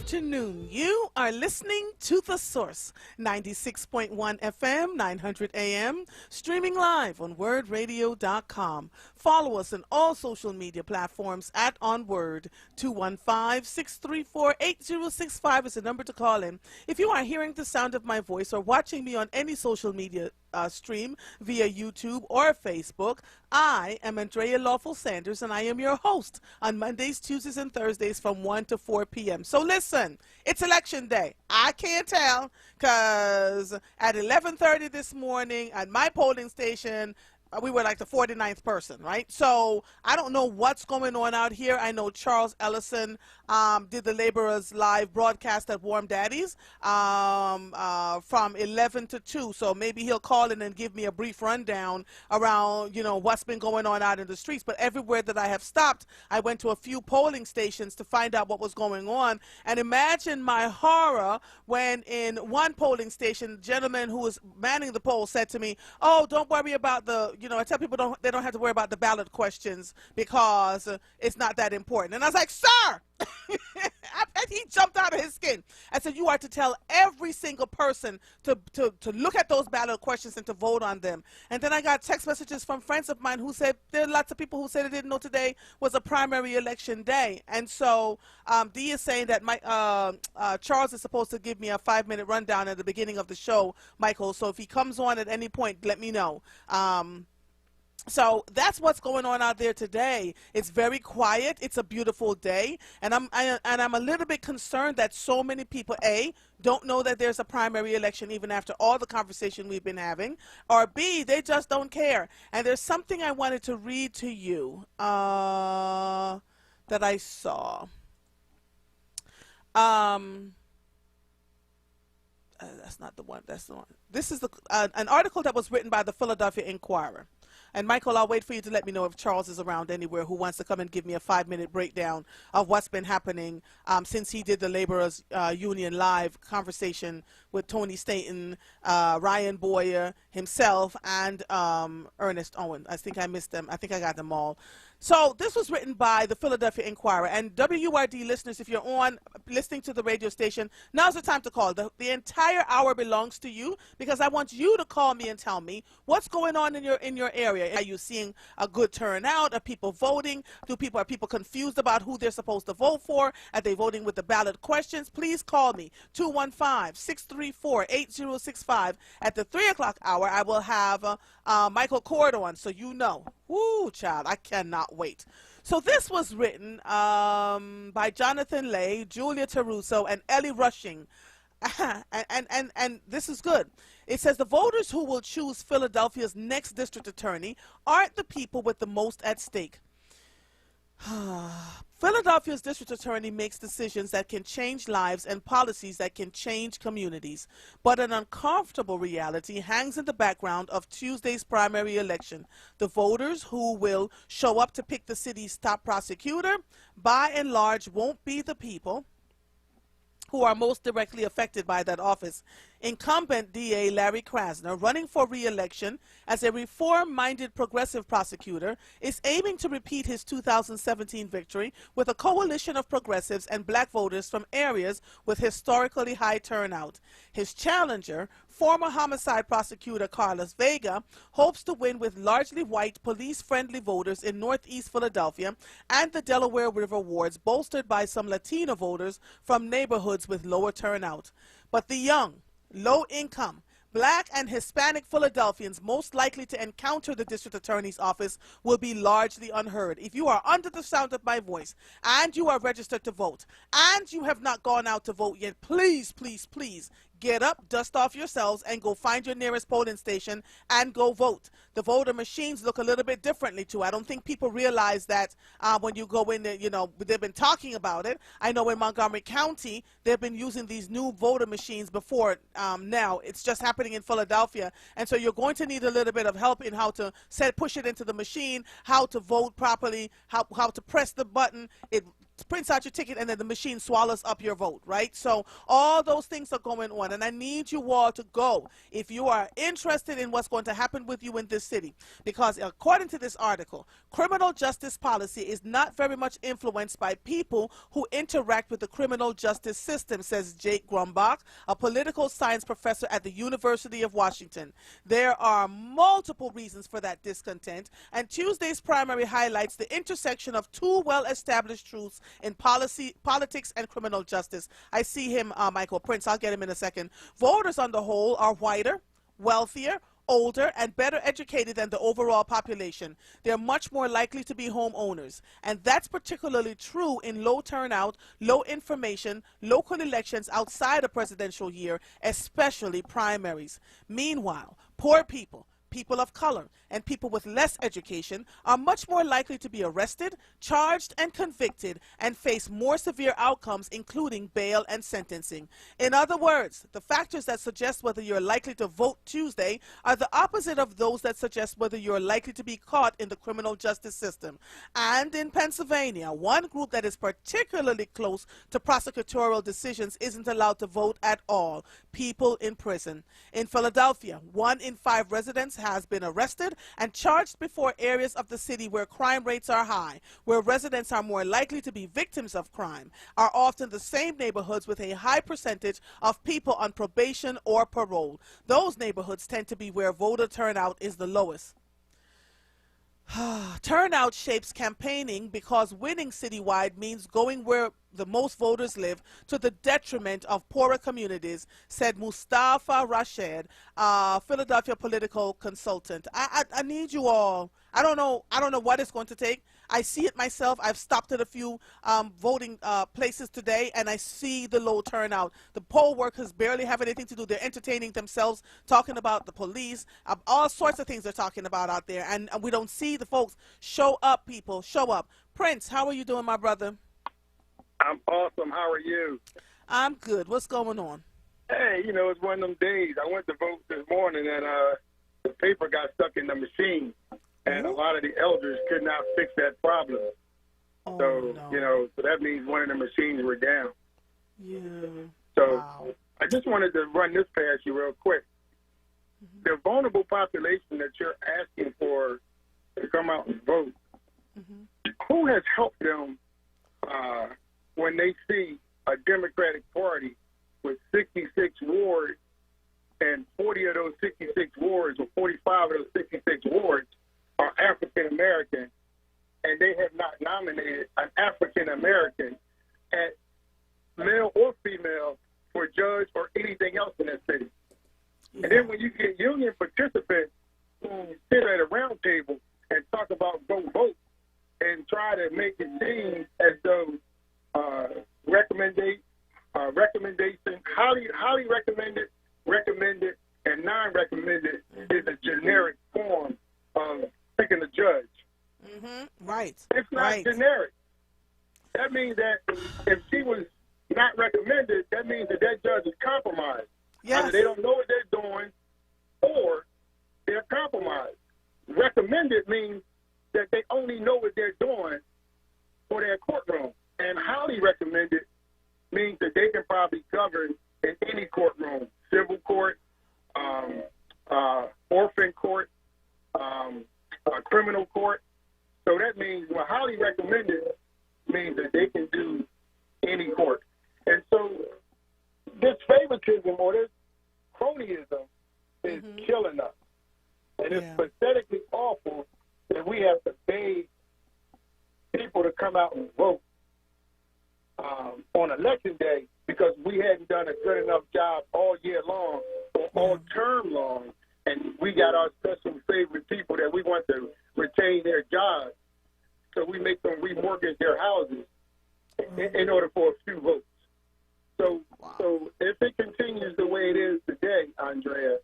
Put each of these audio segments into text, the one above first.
afternoon. You are listening to The Source, 96.1 FM, 900 AM, streaming live on WURDradio.com. Follow us on all social media platforms at onWURD. 215-634-8065 is the number to call in. If you are hearing the sound of my voice or watching me on any social media stream via YouTube or Facebook, I am Andrea Lawful Sanders, and I am your host on Mondays, Tuesdays, and Thursdays from 1 to 4 p.m. So listen, it's election day. I can't tell because at 11:30 this morning at my polling station, we were like the 49th person, right? So I don't know what's going on out here. I know Charles Ellison did the Laborers Live broadcast at Warm Daddy's from 11 to 2. So maybe he'll call in and give me a brief rundown around, what's been going on out in the streets. But everywhere that I have stopped, I went to a few polling stations to find out what was going on. And imagine my horror when in one polling station, the gentleman who was manning the poll said to me, "Oh, don't worry about I tell people they don't have to worry about the ballot questions because it's not that important." And I was like, "Sir!" He jumped out of his skin. I said, "You are to tell every single person to look at those ballot questions and to vote on them." And then I got text messages from friends of mine who said there are lots of people who said they didn't know today was a primary election day. And so Dee is saying that Charles is supposed to give me a 5-minute rundown at the beginning of the show, Michael. So if he comes on at any point, let me know. So that's what's going on out there today. It's very quiet. It's a beautiful day, and I'm a little bit concerned that so many people don't know that there's a primary election even after all the conversation we've been having, or B, they just don't care. And there's something I wanted to read to you that I saw. That's not the one. That's the one. This is an article that was written by the Philadelphia Inquirer. And Michael, I'll wait for you to let me know if Charles is around anywhere who wants to come and give me a 5-minute breakdown of what's been happening since he did the Laborers Union Live conversation with Tony Staten, Ryan Boyer, himself, and Ernest Owen. I think I missed them. I think I got them all. So this was written by the Philadelphia Inquirer. And WURD listeners, if you're on listening to the radio station, now's the time to call. The entire hour belongs to you because I want you to call me and tell me what's going on in your area. Are you seeing a good turnout? Are people voting? Are people confused about who they're supposed to vote for? Are they voting with the ballot questions? Please call me, 215-634-8065. At the 3 o'clock hour, I will have Michael Cord on, so you know. Woo, child, I cannot wait. So this was written by Jonathan Lay, Julia Taruso, and Ellie Rushing. and this is good. It says the voters who will choose Philadelphia's next district attorney aren't the people with the most at stake. Philadelphia's district attorney makes decisions that can change lives and policies that can change communities. But an uncomfortable reality hangs in the background of Tuesday's primary election. The voters who will show up to pick the city's top prosecutor, by and large, won't be the people who are most directly affected by that office. Incumbent DA Larry Krasner, running for re-election as a reform-minded progressive prosecutor, is aiming to repeat his 2017 victory with a coalition of progressives and black voters from areas with historically high turnout. His challenger, former homicide prosecutor Carlos Vega, hopes to win with largely white, police-friendly voters in Northeast Philadelphia and the Delaware River wards, bolstered by some Latino voters from neighborhoods with lower turnout. But the young, low-income, black and Hispanic Philadelphians most likely to encounter the district attorney's office will be largely unheard. If you are under the sound of my voice and you are registered to vote and you have not gone out to vote yet, please, please, please get up, dust off yourselves, and go find your nearest polling station and go vote. The voter machines look a little bit differently too. I don't think people realize that when you go in there, they've been talking about it. I know in Montgomery County, they've been using these new voter machines before. Now it's just happening in Philadelphia. And so you're going to need a little bit of help in how to push it into the machine, how to vote properly, how to press the button. prints out your ticket and then the machine swallows up your vote, right? So all those things are going on, and I need you all to go if you are interested in what's going to happen with you in this city, because according to this article, criminal justice policy is not very much influenced by people who interact with the criminal justice system, says Jake Grumbach, a political science professor at the University of Washington. There are multiple reasons for that discontent, and Tuesday's primary highlights the intersection of two well-established truths in politics and criminal justice. I see him, Michael Prince. I'll get him in a second. Voters on the whole are whiter, wealthier, older, and better educated than the overall population. They're much more likely to be homeowners. And that's particularly true in low turnout, low information, local elections outside a presidential year, especially primaries. Meanwhile, poor people, people of color, and people with less education are much more likely to be arrested, charged, and convicted, and face more severe outcomes, including bail and sentencing. In other words, the factors that suggest whether you're likely to vote Tuesday are the opposite of those that suggest whether you're likely to be caught in the criminal justice system. And in Pennsylvania, one group that is particularly close to prosecutorial decisions isn't allowed to vote at all: people in prison. In Philadelphia, 1 in 5 residents has been arrested and charged before areas of the city where crime rates are high, where residents are more likely to be victims of crime, are often the same neighborhoods with a high percentage of people on probation or parole. Those neighborhoods tend to be where voter turnout is the lowest. Turnout shapes campaigning because winning citywide means going where the most voters live to the detriment of poorer communities, said Mustafa Rashed, Philadelphia political consultant. I need you all. I don't know what it's going to take. I see it myself. I've stopped at a few voting places today, and I see the low turnout. The poll workers barely have anything to do. They're entertaining themselves, talking about the police, all sorts of things they're talking about out there, and we don't see the folks show up. People, show up. Prince, how are you doing, my brother? I'm awesome. How are you? I'm good. What's going on? Hey, it's one of them days. I went to vote this morning, and the paper got stuck in the machine, and a lot of the elders could not fix that problem. Oh, so, no. So that means one of the machines were down. Yeah. So Wow. I just wanted to run this past you real quick. The vulnerable population that you're asking for to come out and vote, who has helped them when they see a Democratic Party with 66 wards, and 40 of those 66 wards, or 45 of those 66 wards, are African American, and they have not nominated an African American, at male or female, for judge or anything else in that city? Yeah. And then when you get union participants who sit at a round table and talk about go vote and try to make it seem as though recommendation, highly recommended, and non-recommended is a generic form of picking a judge. Right. It's not generic. That means that if she was not recommended, that means that judge is compromised. Yes. Either they don't know what they're doing, or they're compromised. Recommended means that they only know what they're doing for their courtroom. And highly recommended means that they can probably govern in any courtroom: civil court, orphan court, criminal court. So that means, well, highly recommended means that they can do any court. And so this favoritism or this cronyism is killing us. And it's pathetically awful that we have to beg people to come out and vote on election day because we hadn't done a good enough job all year long or all term long, and we got our special favorite people that we want to retain their jobs, so we make them remortgage their houses in order for a few votes. So if it continues the way it is today, Andrea,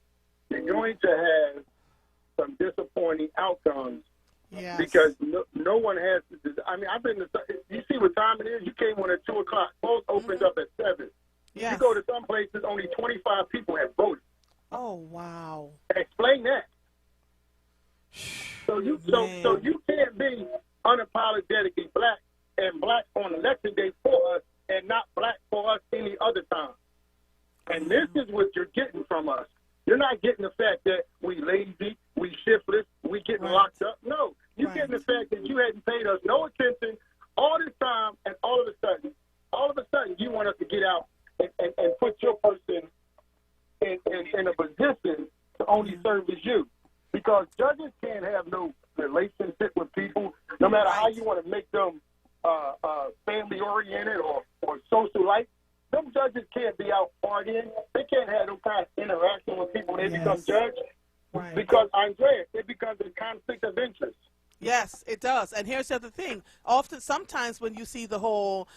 you're going to have some disappointing outcomes. Yes. Because no one has to. I mean, I've been to. You see what time it is? You came on at 2 o'clock. Polls opens up at 7. Yes. You go to some places, only 25 people have voted. Oh wow! Explain that. So you can't be unapologetically black and blacks on election day for us and not black for us any other time. And this is what you're getting from us. You're not getting the fact that we lazy, we shiftless, we getting locked up. No, you're getting the fact that you hadn't paid us no attention all this time, and all of a sudden, you want us to get out and put your person in a position to only service you. Because judges can't have no relationship with people, no matter how you want to make them family-oriented or social-like. Them judges can't be out partying. They can't have no kind of interaction with people when they become judge. Right. Because, Andrea, it becomes a conflict of interest. Yes, it does. And here's the other thing. Sometimes when you see the whole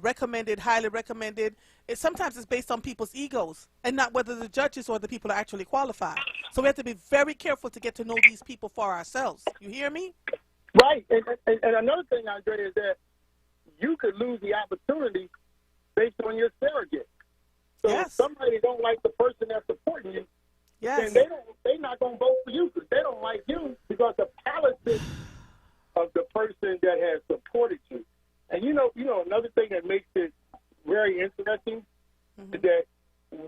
recommended, highly recommended, sometimes it's based on people's egos and not whether the judges or the people are actually qualified. So we have to be very careful to get to know these people for ourselves. You hear me? Right. And another thing, Andrea, is that you could lose the opportunity based on your surrogate. So if somebody don't like the person that's supporting you, then they're not going to vote for you because they don't like you because the politics of the person that has supported you. And you know, another thing that makes it very interesting is that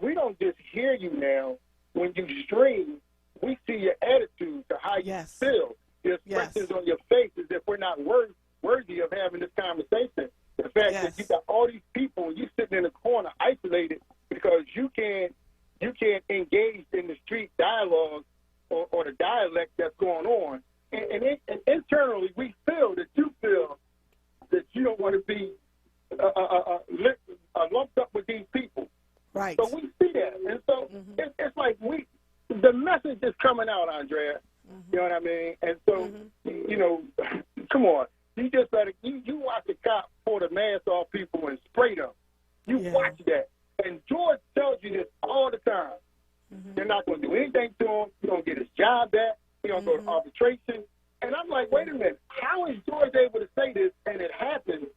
we don't just hear you now. When you stream, we see your attitude to how you feel. The expressions on your face as if we're not worthy of having this conversation. The fact that you got all these people and you sitting in the corner isolated because you can't engage in the street dialogue or the dialect that's going on. And internally, we feel that you don't want to be lumped up with these people. Right. So we see that. And so it's like the message is coming out, Andrea. You know what I mean? And so, come on. You just you watch a cop pull the mask off people and spray them. You watch that. And George tells you this all the time. They're not going to do anything to him. He's going to get his job back. He's going to go to arbitration. And I'm like, wait a minute. How is George able to say this and it happened?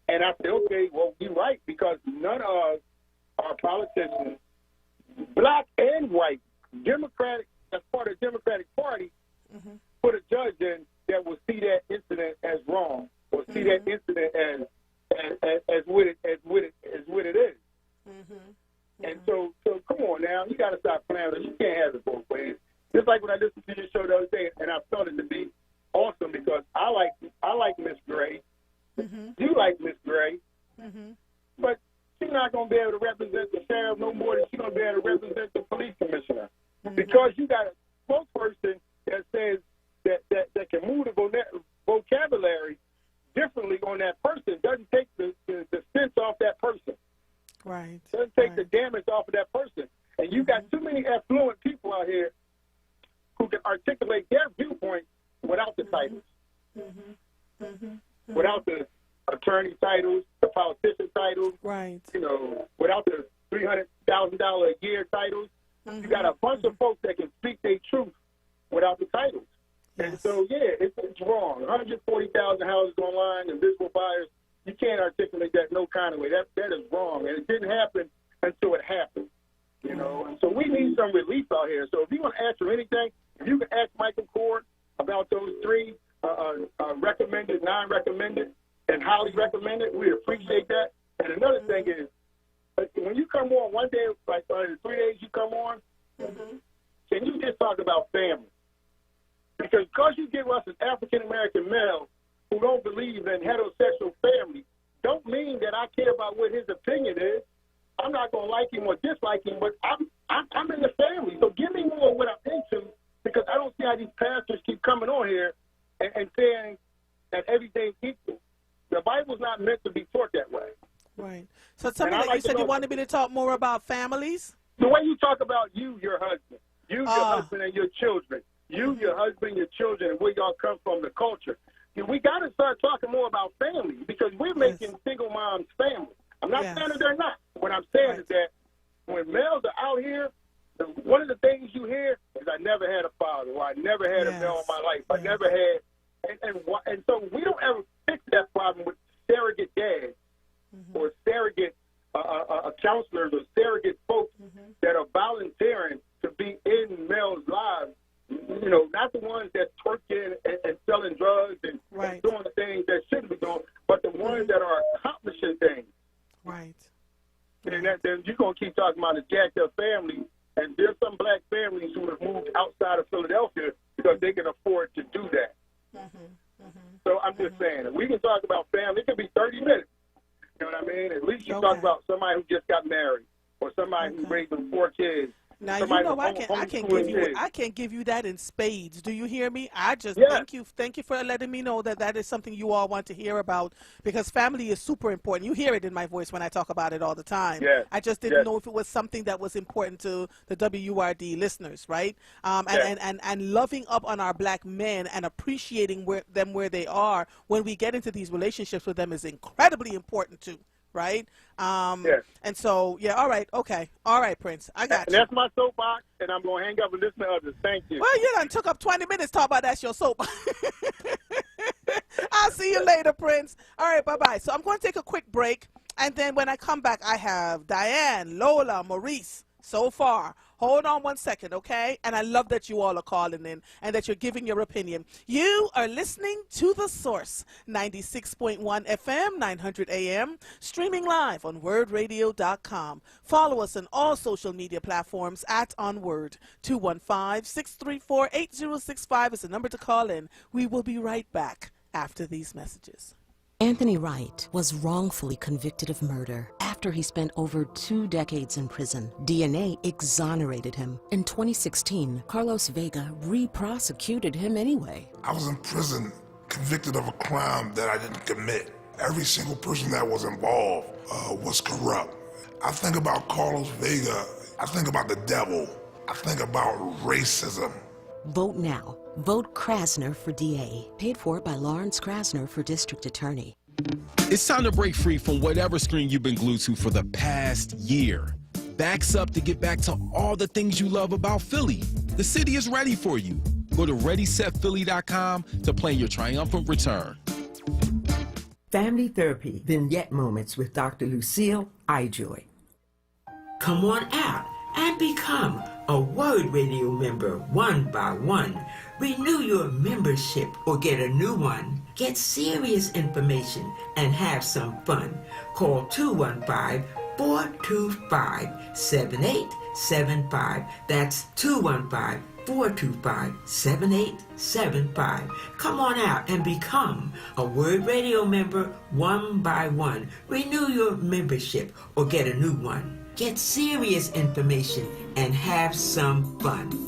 And I said, okay, well, you're right, because none of our politicians, black and white, Democratic, as part of the Democratic Party, put a judge in that will see that incident as wrong or see that incident as what it is. And so come on now, you got to stop playing with it. You can't have it both ways. Just like when I listened to your show the other day, and I felt it to be awesome because I like Miss Gray. You like Miss Gray, but she's not going to be able to represent the sheriff no more than she's going to be able to represent the police commissioner because you got a spokesperson that says that can move the vocabulary differently on that person. Doesn't take the sense off that person. Right. Doesn't take the damage off of that person. And you got too many affluent people out here who can articulate their viewpoint without the titles. Without the attorney titles, the politician titles. Right. Without the $300,000 a year titles. You got a bunch of folks that can speak their truth without the titles. And so, it's wrong. 140,000 houses online and visible buyers, you can't articulate that no kind of way. That is wrong. And it didn't happen until it happened, And so we need some relief out here. So if you want to ask for anything, if you can ask Michael Cord about those three, recommended, non-recommended, and highly recommended, we appreciate that. And another thing is, when you come on one day, like 3 days you come on, can you just talk about family? Because you give us an African-American male who don't believe in heterosexual family, don't mean that I care about what his opinion is. I'm not going to like him or dislike him, but I'm in the family. So give me more of what I'm into, because I don't see how these pastors keep coming on here and saying that everything's equal. The Bible's not meant to be taught that way. Right. So tell me that you said you wanted me to talk more about families? The way you talk about your husband, your husband and your children, your husband, your children, and where y'all come from, the culture. We got to start talking more about family because we're making single moms family. I'm not saying that they're not. What I'm saying is that when males are out here, one of the things you hear is, I never had a father, or I never had a male in my life. I never had, and so we don't ever fix that problem with surrogate dads or surrogate counselors or surrogate folks that are volunteering to be in males' lives not the ones that's twerking and selling drugs and doing the things that shouldn't be doing, but the ones that are accomplishing things. Right. And then you're going to keep talking about a jacked up family, and there's some black families who have moved outside of Philadelphia because they can afford to do that. So I'm just saying, we can talk about family. It can be 30 minutes. You know what I mean? At least you talk about somebody who just got married or somebody who raised them 4 kids. Now I can't give you that in spades. Do you hear me? I just thank you for letting me know that is something you all want to hear about, because family is super important. You hear it in my voice when I talk about it all the time. I just didn't know if it was something that was important to the WURD listeners, right? And loving up on our black men and appreciating them where they are when we get into these relationships with them is incredibly important too. Right? And so, all right, okay. All right, Prince, I got you. That's my soapbox, and I'm going to hang up and listen to others. Thank you. Well, you done took up 20 minutes talking about that's your soapbox. I'll see you later, Prince. All right, bye-bye. So I'm going to take a quick break, and then when I come back, I have Diane, Lola, Maurice, so far. Hold on one second, okay? And I love that you all are calling in and that you're giving your opinion. You are listening to The Source, 96.1 FM, 900 AM, streaming live on WURDradio.com. Follow us on all social media platforms at onWURD. 215-634-8065 is the number to call in. We will be right back after these messages. Anthony Wright was wrongfully convicted of murder after he spent over 2 decades in prison. DNA exonerated him. In 2016, Carlos Vega re-prosecuted him anyway. I was in prison, convicted of a crime that I didn't commit. Every single person that was involved was corrupt. I think about Carlos Vega, I think about the devil, I think about racism. Vote now. Vote Krasner for DA. Paid for by Lawrence Krasner for District Attorney. It's time to break free from whatever screen you've been glued to for the past year. Backs up to get back to all the things you love about Philly. The city is ready for you. Go to ReadySetPhilly.com to plan your triumphant return. Family Therapy Vignette Moments with Dr. Lucille Ijoy. Come on out and become a WURD Radio member one by one. Renew your membership or get a new one. Get serious information and have some fun. Call 215-425-7875. That's 215-425-7875. Come on out and become a WURD Radio member one by one. Renew your membership or get a new one. Get serious information and have some fun.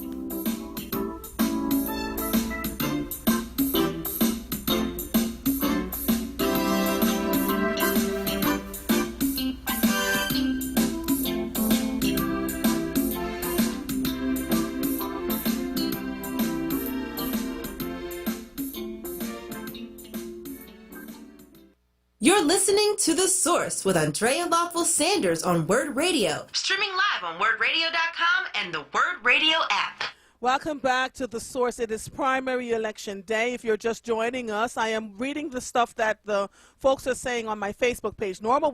You're listening to The Source with Andrea Lawful Sanders on WURD Radio. Streaming live on WURDradio.com and the WURD Radio app. Welcome back to The Source. It is primary election day. If you're just joining us, I am reading the stuff that the folks are saying on my Facebook page. Phyllis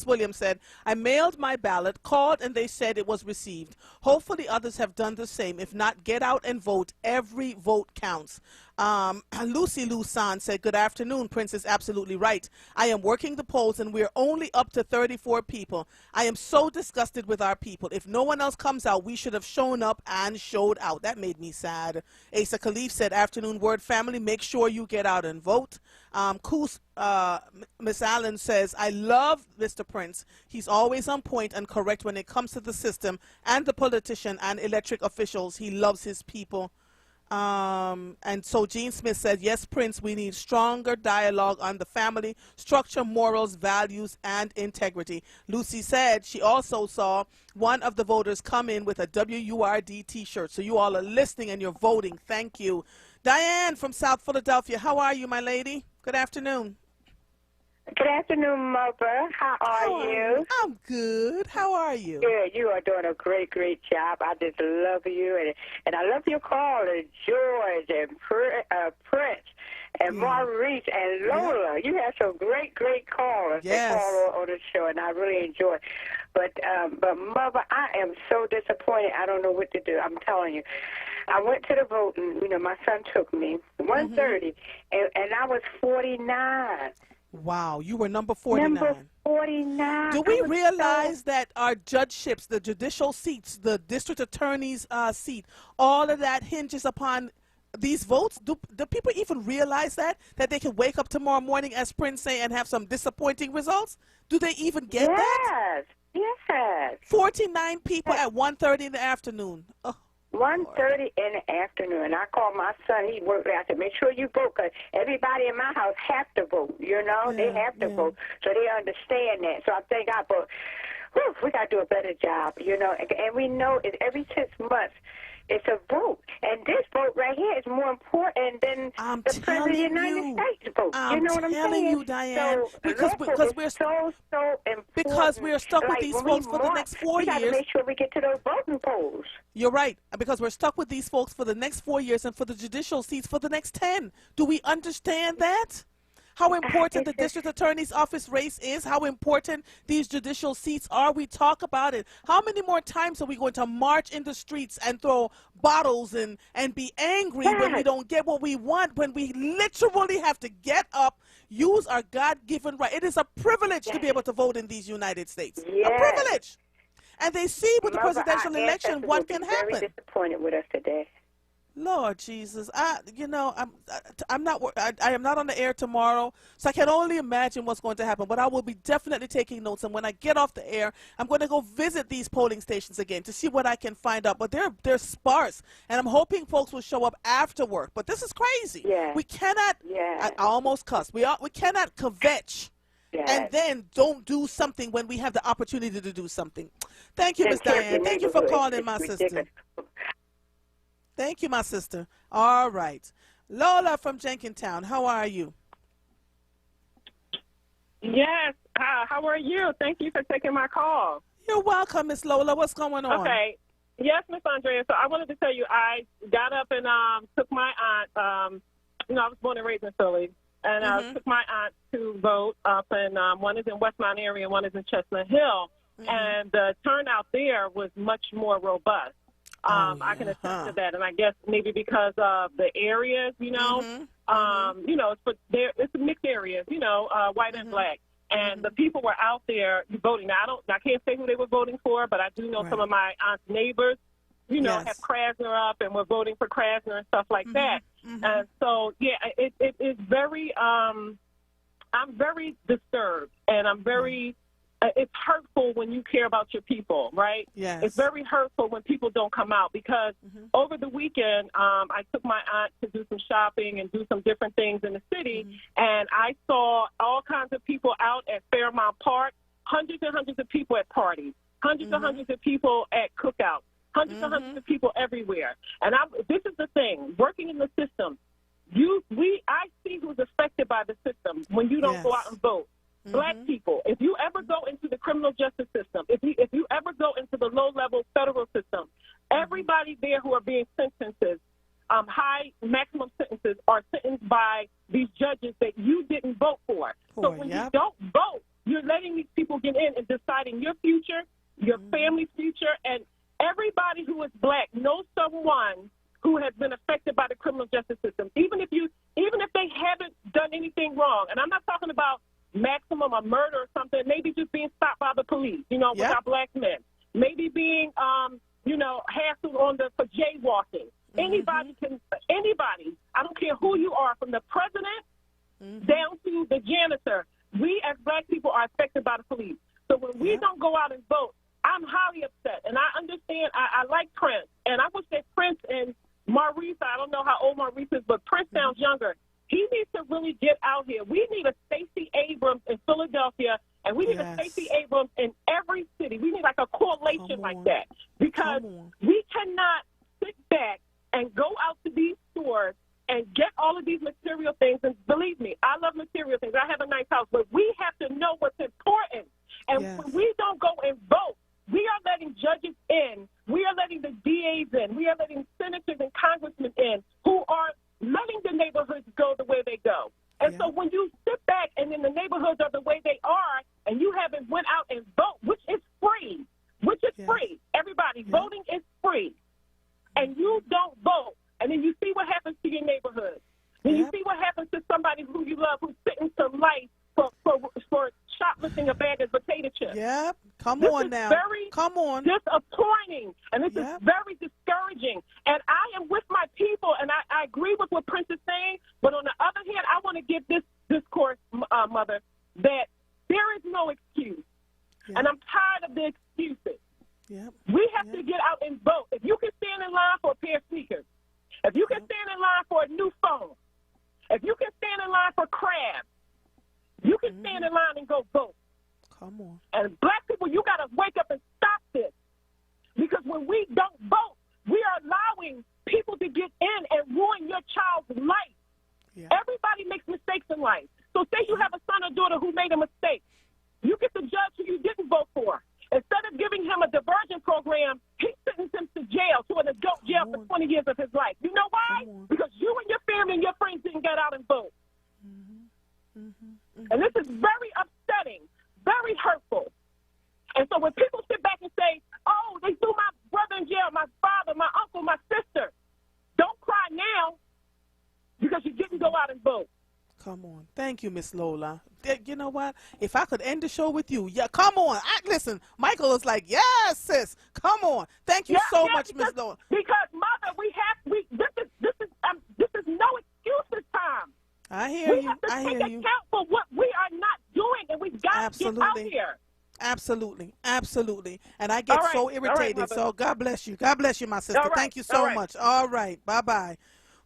Williams said, I mailed my ballot, called, and they said it was received. Hopefully others have done the same. If not, get out and vote. Every vote counts. Lucy Lusan said, good afternoon. Prince is absolutely right. I am working the polls and we're only up to 34 people. I am so disgusted with our people. If no one else comes out, we should have shown up and showed out. That made me sad. Asa Khalif said, afternoon WURD family, make sure you get out and vote. Miss Allen says, I love Mr. Prince. He's always on point and correct when it comes to the system and the politician and electric officials. He loves his people. And so Gene Smith said, yes, Prince, we need stronger dialogue on the family, structure, morals, values, and integrity. Lucy said she also saw one of the voters come in with a WURD t-shirt. So you all are listening and you're voting. Thank you. Diane from South Philadelphia, how are you, my lady? Good afternoon. Good afternoon, Mother. How are you? I'm good. How are you? Good. You are doing a great, great job. I just love you. And I love your callers, George and Prince and Maurice and Lola. You have some great, great callers that call on the show, and I really enjoy it. But Mother, I am so disappointed. I don't know what to do. I'm telling you. I went to the vote, and, my son took me, 1:30, and I was 49. Wow, you were number 49. Number 49. Do we realize that our judgeships, the judicial seats, the district attorney's seat, all of that hinges upon these votes? Do people even realize that they can wake up tomorrow morning, as Prince say, and have some disappointing results? Do they even get that? Yes. 49 people at 1:30 in the afternoon. Oh, 1:30 in the afternoon. I called my son. He worked there. I said, make sure you vote, because everybody in my house have to vote. They have to vote, so they understand that. So I think we got to do a better job, And we know it every 6 months. It's a vote, and this vote right here is more important than the President of the United States vote. You know what I'm saying? I'm telling you, Diane, because we're so important. Because we're stuck with these folks for the next 4 years. We got to make sure we get to those voting polls. You're right, because we're stuck with these folks for the next 4 years and for the judicial seats for the next 10. Do we understand that? How important the district attorney's office race is, how important these judicial seats are. We talk about it. How many more times are we going to march in the streets and throw bottles and be angry when we don't get what we want, when we literally have to get up, use our God-given right? It is a privilege to be able to vote in these United States. A privilege. And they see with the presidential election what can happen. Very disappointed with us today. Lord Jesus, I am not on the air tomorrow, so I can only imagine what's going to happen. But I will be definitely taking notes, and when I get off the air, I'm going to go visit these polling stations again to see what I can find out. But they're sparse, and I'm hoping folks will show up after work. But this is crazy. We cannot. I almost cussed. We cannot kvetch. And then don't do something when we have the opportunity to do something. Thank you, Miss Diane. Thank you for calling, my sister. Thank you, my sister. All right. Lola from Jenkintown, how are you? Yes. How are you? Thank you for taking my call. You're welcome, Miss Lola. What's going on? Okay. Yes, Miss Andrea. So I wanted to tell you, I got up and took my aunt. I was born and raised in Philly, and I took my aunt to vote up, and one is in Westmount area and one is in Chestnut Hill. And the turnout there was much more robust. I can attest to that, and I guess maybe because of the areas, it's a mixed areas, white and black, and the people were out there voting. Now, I can't say who they were voting for, but I do know some of my aunt's neighbors, have Krasner up and were voting for Krasner and stuff like that. And so, it is very, I'm very disturbed, and I'm very. It's hurtful when you care about your people, right? Yes. It's very hurtful when people don't come out, because over the weekend, I took my aunt to do some shopping and do some different things in the city, and I saw all kinds of people out at Fairmount Park, hundreds and hundreds of people at parties, hundreds and hundreds of people at cookouts, hundreds and hundreds of people everywhere. And this is the thing, working in the system, I see who's affected by the system when you don't go out and vote. Black people, if you ever go into the criminal justice system, if you ever go into the low-level federal system, everybody there who are being sentenced, high maximum sentences, are sentenced by these judges that you didn't vote for. So when you don't vote, you're letting these people get in and deciding your future, your family's future, and everybody who is black knows someone who has been affected by the criminal justice system, even if they haven't done anything wrong. And I'm not talking about maximum or murder or something, maybe just being stopped by the police, with our black men, maybe being, hassled for jaywalking. Anybody, I don't care who you are, from the president down to the janitor, we as black people are affected by the police. So when we don't go out and vote, I'm highly upset. And I understand, I like Prince, and I wish that Prince and Maurice, I don't know how old Maurice is, but Prince sounds younger. He needs to really get out here. We need a Stacey Abrams in Philadelphia, and we need a Stacey Abrams in every city. We need like a coalition like that, because we cannot sit back and go out to these stores and get all of these material things. And believe me, I love material things. I have a nice house, but we have to know what's important. And when we don't go and vote, we are letting judges in. We are letting the DAs in. We are letting senators and congressmen in who are letting the neighborhoods go the way they go. And so when you sit back and then the neighborhoods are the way they are, and you haven't went out and vote, which is free, free. Everybody, voting is free. And you don't vote. for shoplifting a bag of potato chips. Yep. Come This on is now. very Come on. disappointing, and this Yep. is very discouraging. And I am with my people, and I agree with what Prince is saying. But on the other hand, I want to give this discourse, Mother, that there is no excuse, Yep. and I'm tired of the excuses. Yep. We have to get out and vote. If you can stand in line for a pair of sneakers, if you can stand in line for a new phone, if you can stand in line for crabs, you can stand in line and go vote. Come on. And black people, you got to wake up and stop this. Because when we don't vote, we are allowing people to get in and ruin your child's life. Yeah. Everybody makes mistakes in life. So say you have a son or daughter who made a mistake. You get to judge who you didn't vote for. Instead of giving him a diversion program, he sentenced him to jail, to an adult jail for 20 years of his life. You know why? Because you and your family and your friends didn't get out and vote. And this is very upsetting, very hurtful. And so when people sit back and say, oh, they threw my brother in jail, my father, my uncle, my sister, don't cry now because you didn't go out and vote. Come on. Thank you, Miss Lola. You know what? If I could end the show with you, yeah, come on. Listen, Michael is like, yes, sis. Come on. Thank you so much, Miss Lola. Because, Mother, this is no excuse this time. I hear you. I hear We have to take account for what we are not doing, and we've got to get out here. Absolutely. Absolutely. And I get so irritated. Mother. So God bless you. God bless you, my sister. All right. Thank you so much. All right. Bye-bye.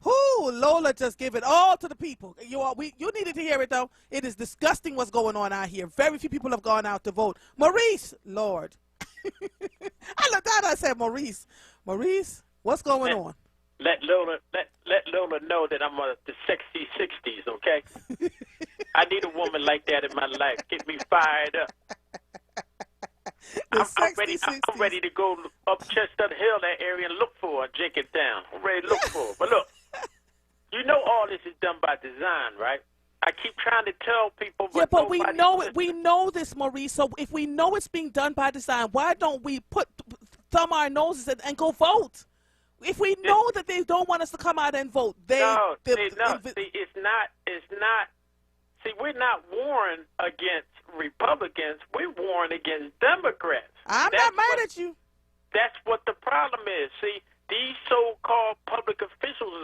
Whoo, Lola just give it all to the people. You needed to hear it, though. It is disgusting what's going on out here. Very few people have gone out to vote. Maurice, Lord. I looked down and I said, Maurice, what's going on? Let Lola know that I'm the sexy 60s, okay? I need a woman like that in my life. Get me fired up. I'm ready to go up Chestnut Hill, that area, and look for her, Jenkintown. I'm ready to look for her. But look, you know all this is done by design, right? I keep trying to tell people. Yeah, but we know it. We know this, Maurice. So if we know it's being done by design, why don't we thumb our noses and go vote? If we know that they don't want us to come out and vote, it's not. See, we're not warring against Republicans. We're warring against Democrats. I'm not mad at you. That's what the problem is. See, these so-called public officials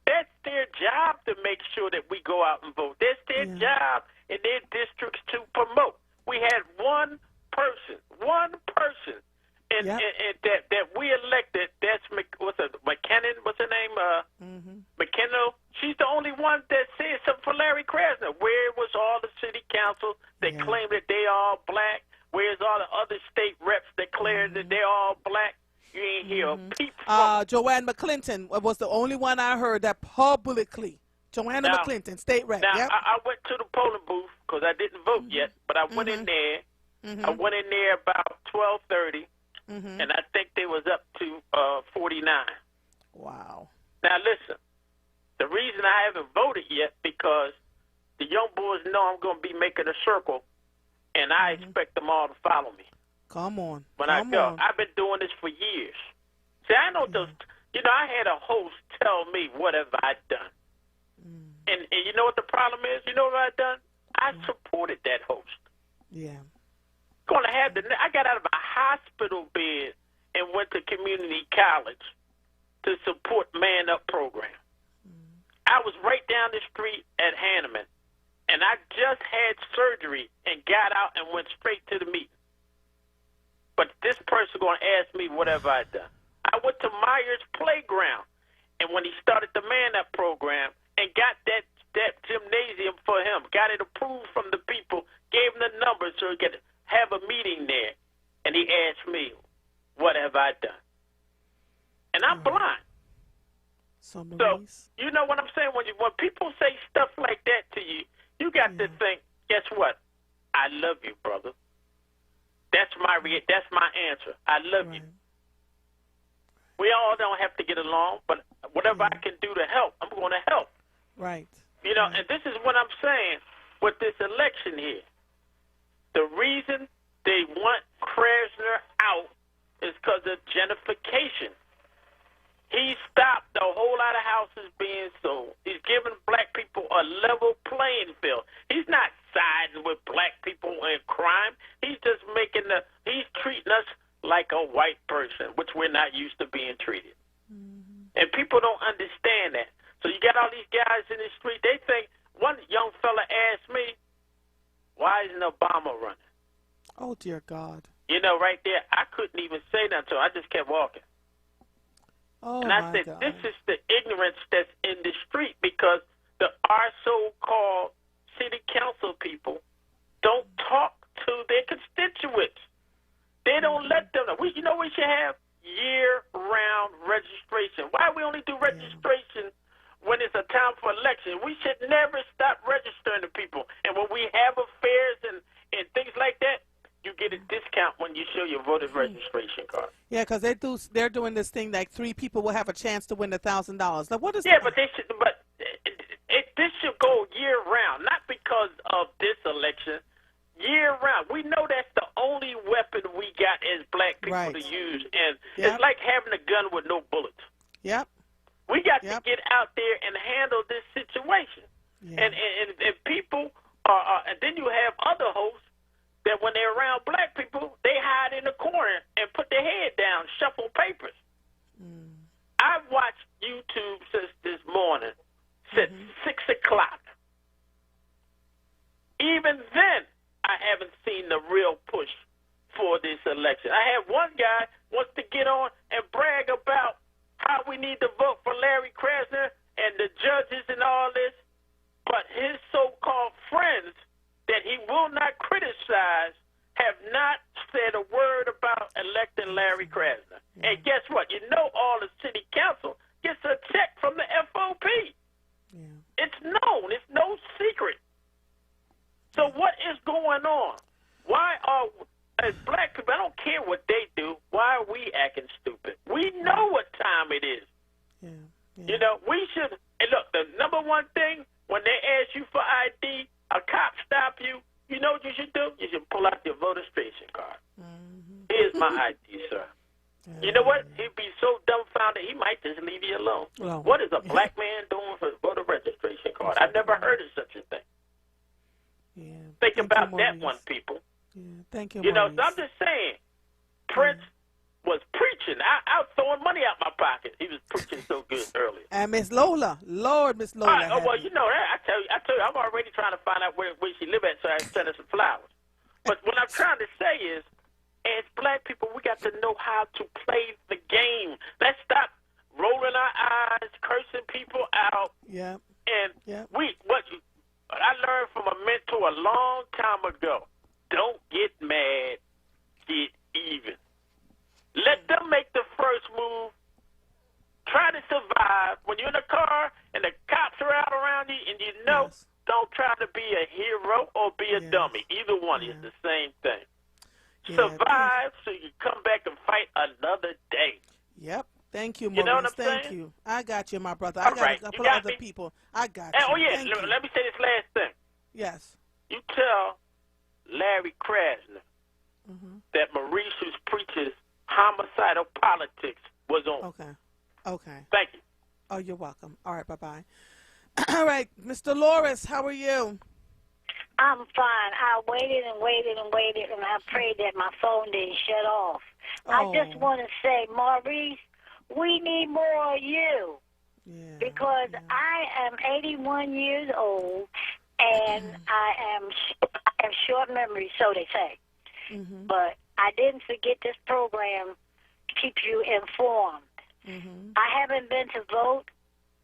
that's their job to make sure that we go out and vote. That's their job in their districts to promote. We had one person, and that we elected. That's McKinnon. What's her name? McKinnon. She's the only one that said something for Larry Krasner. Where was all the city council that claimed that they all black? Where's all the other state reps that declared that they're all black? You ain't hear a peep from Joanne McClinton was the only one I heard that publicly. Joanna McClinton, state rep. Now, I went to the polling booth because I didn't vote yet, but I went in there. I went in there about 12:30, and I think they was up to 49. Wow. Now, listen. The reason I haven't voted yet because the young boys know I'm going to be making a circle, and I expect them all to follow me. Come on. When I go. I've been doing this for years. See, I know those. I had a host tell me, what have I done? And you know what the problem is? You know what I've done? I supported that host. Yeah. I got out of a hospital bed and went to community college to support Man Up program. I was right down the street at Hanneman, and I just had surgery and got out and went straight to the meeting. But this person going to ask me, what have I done? I went to Myers Playground, and when he started the Man Up program and got that gymnasium for him, got it approved from the people, gave him the numbers so he could have a meeting there, and he asked me, what have I done? And I'm blind. So, you know what I'm saying? When people say stuff like that to you, you got to think, guess what? I love you, brother. That's my answer. I love you. We all don't have to get along, but whatever I can do to help, I'm going to help. Right. And this is what I'm saying with this election here. The reason they want Krasner out is because of gentrification. He stopped a whole lot of houses being sold. He's giving black people a level playing field. He's not siding with black people in crime. He's just he's treating us like a white person, which we're not used to being treated. And people don't understand that. So you got all these guys in the street. They think, one young fella asked me, why isn't Obama running? Oh, dear God. You know, right there, I couldn't even say nothing to him. I just kept walking. Oh, and I said, this is the ignorance that's in the street because our so-called city council people don't talk to their constituents. They don't let them know. We should have year-round registration. Why we only do registration when it's a time for election? We should never stop registering the people. And when we have affairs and things like that, you get a discount when you show your voter registration card. Yeah, because they're doing this thing like 3 people will have a chance to win $1,000. Like, what is? Yeah, but this should go year round, not because of this election. Year round, we know that's the only weapon we got as black people to use, and it's like having a gun with no bullets. Yep. We got to get out there and handle this situation, and people are, and then you have other hosts that when they're around black people, they hide in the corner and put their head down, shuffle papers. I've watched YouTube since this morning, since 6 o'clock. Even then, I haven't seen the real push for this election. I have one guy wants to get on and brag about how we need to vote for Larry Krasner and the judges and all this, but his so-called friends that he will not criticize have not said a word about electing Larry Krasner. And guess what? You know all the city council gets a check from the FOP. It's known. It's no secret. So what is going on? Why are, as black people, I don't care what they do, why are we acting stupid? We know what time it is. You know, we should, and look, the number one thing, when they ask you for ID, a cop stop you, you know what you should do? You should pull out your voter registration card. Here's my ID, sir. You know what? He'd be so dumbfounded, he might just leave you alone. What is a black man doing for a voter registration card? I've never heard of such a thing. Think about that one, people. Thank you, You know, so I'm just saying, Prince was preaching. I was throwing money out my pocket. He was preaching so good earlier. And Miss Lola, Lord, Miss Lola. Well, you know that. I tell you, I'm already trying to find out where she live at so I can send her some flowers. But what I'm trying to say is, as black people, we got to know how to play the game. Let's stop rolling our eyes, cursing people out. And I learned from a mentor a long time ago. Don't get mad, get even. Let them make the first move. Try to survive. When you're in a car and the cops are out around you and you know, don't try to be a hero or be a dummy. Either one is the same thing. Survive so you come back and fight another day. Yep. Thank you, Maurice. You know what I'm Thank saying? you. I got you, my brother. I got a couple other people. I got you. Oh, yeah. Thank you. Let me say this last thing. Yes. You tell Larry Krasner that Maurice, who preaches homicidal politics, was on. Okay. Thank you. Oh, you're welcome. All right, bye-bye. All right, Mr. Loris, how are you? I'm fine. I waited and waited and waited, and I prayed that my phone didn't shut off. I just want to say, Maurice, we need more of you. Because I am 81 years old, and I have short memory, so they say. But I didn't forget this program to keep you informed. I haven't been to vote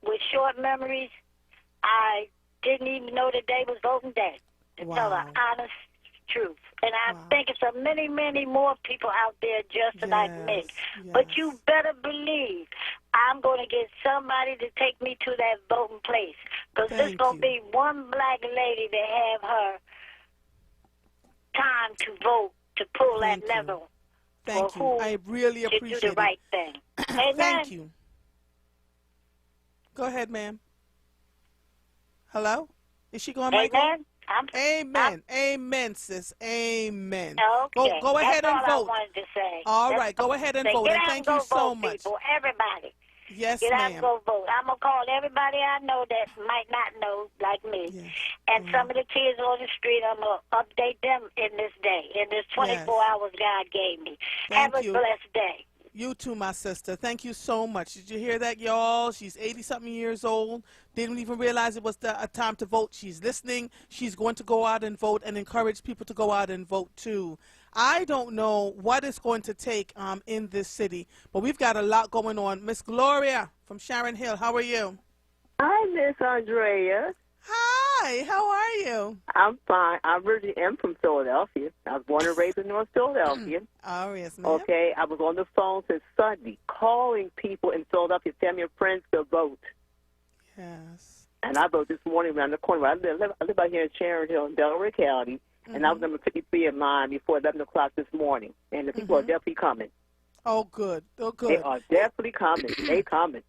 with short memories. I didn't even know the day was voting day, to tell the honest truth. And I think it's a many, many more people out there just like me. But you better believe I'm going to get somebody to take me to that voting place. Because there's going to be one black lady to have her time to vote, to pull that lever. Thank you. I really appreciate it. To do the right thing. Amen. Thank you. Go ahead, ma'am. Hello? Is she going, Michael? Amen. Amen, sis. Amen. Okay. Go ahead and That's all vote. I wanted to say. All right. Go ahead and vote. And thank you so much. People, everybody. Yes, Get out ma'am. and go vote. I'm going to call everybody I know that might not know, like me. Yes. And some of the kids on the street, I'm going to update them in this day, in this 24 hours God gave me. Thank Have a you. blessed day. You too, my sister. Thank you so much. Did you hear that, y'all? She's 80-something years old. Didn't even realize it was a time to vote. She's listening. She's going to go out and vote and encourage people to go out and vote, too. I don't know what it's going to take in this city, but we've got a lot going on. Miss Gloria from Sharon Hill, how are you? Hi, Miss Andrea. Hi, how are you? I'm fine. I really am from Philadelphia. I was born and raised in North Philadelphia. Oh, yes, ma'am. Okay, I was on the phone since Sunday calling people in Philadelphia, family and friends to vote. Yes. And I voted this morning around the corner. I live out here in Sharon Hill in Delaware County, and I was number 53 in line before 11 o'clock this morning. And the people are definitely coming. Oh, good. Oh, good. They are definitely coming. They coming.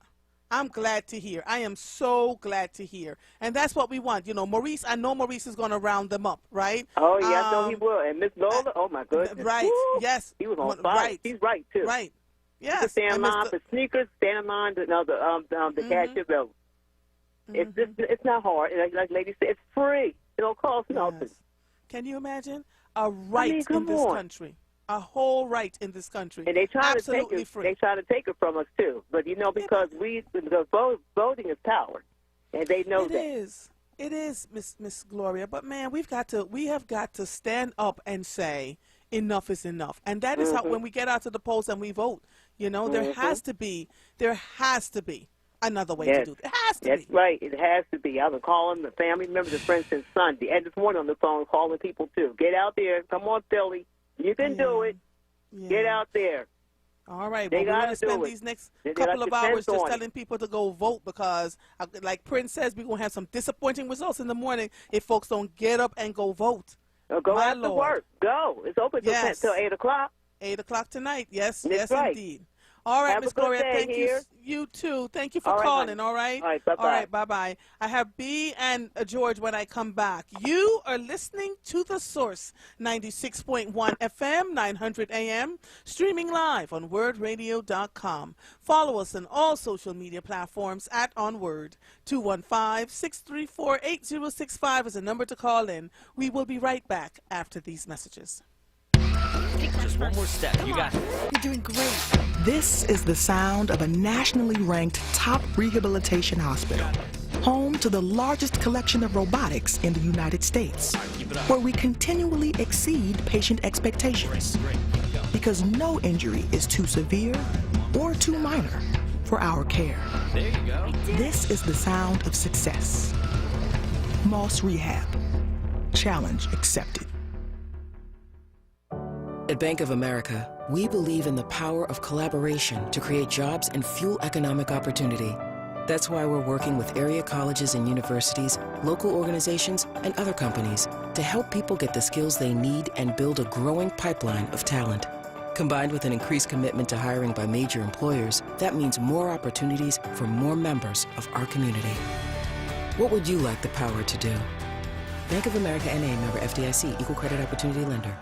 I'm glad to hear. I am so glad to hear. And that's what we want. You know, Maurice, I know Maurice is going to round them up, right? Oh, yeah, I know he will. And Miss Lola, oh, my goodness. Right, Woo! yes. He was on fire. Right. He's right, too. Right. Yes. You can stand in line for sneakers, stand in line to the cashier vote. It's not hard. Like Lady said, it's free. It don't cost nothing. Can you imagine? A right in this country. A whole right in this country. And they try Absolutely to take it. free. They try to take it from us too. But you know, because voting is power, and they know that. It is, Miss Gloria. But man, we have got to stand up and say enough is enough. And that is how when we get out to the polls and we vote. You know, there has to be another way to do it. It has to be. That's right. It has to be. I've been calling the family members and friends since Sunday, and this morning on the phone calling people too. Get out there. Come on, Philly. You can do it. Get out there. All right. Well, we're going to spend these next couple of hours just telling people to go vote because, like Prince says, we're going to have some disappointing results in the morning if folks don't get up and go vote. Go after work. Go. It's open till 8 o'clock. 8 o'clock tonight. Yes, That's yes, right. indeed. All right, Miss Gloria, thank you. You too. Thank you for calling, all right? All right, bye-bye. All right, bye-bye. I have B and George when I come back. You are listening to The Source, 96.1 FM, 900 AM, streaming live on WURDradio.com. Follow us on all social media platforms at onWURD. 215-634-8065 is a number to call in. We will be right back after these messages. Just one more step. You got it. You're doing great. This is the sound of a nationally ranked top rehabilitation hospital, home to the largest collection of robotics in the United States, where we continually exceed patient expectations, because no injury is too severe or too minor for our care. There you go. This is the sound of success. Moss Rehab. Challenge accepted. At Bank of America, we believe in the power of collaboration to create jobs and fuel economic opportunity. That's why we're working with area colleges and universities, local organizations, and other companies to help people get the skills they need and build a growing pipeline of talent. Combined with an increased commitment to hiring by major employers, that means more opportunities for more members of our community. What would you like the power to do? Bank of America N.A. member FDIC, Equal Credit Opportunity Lender.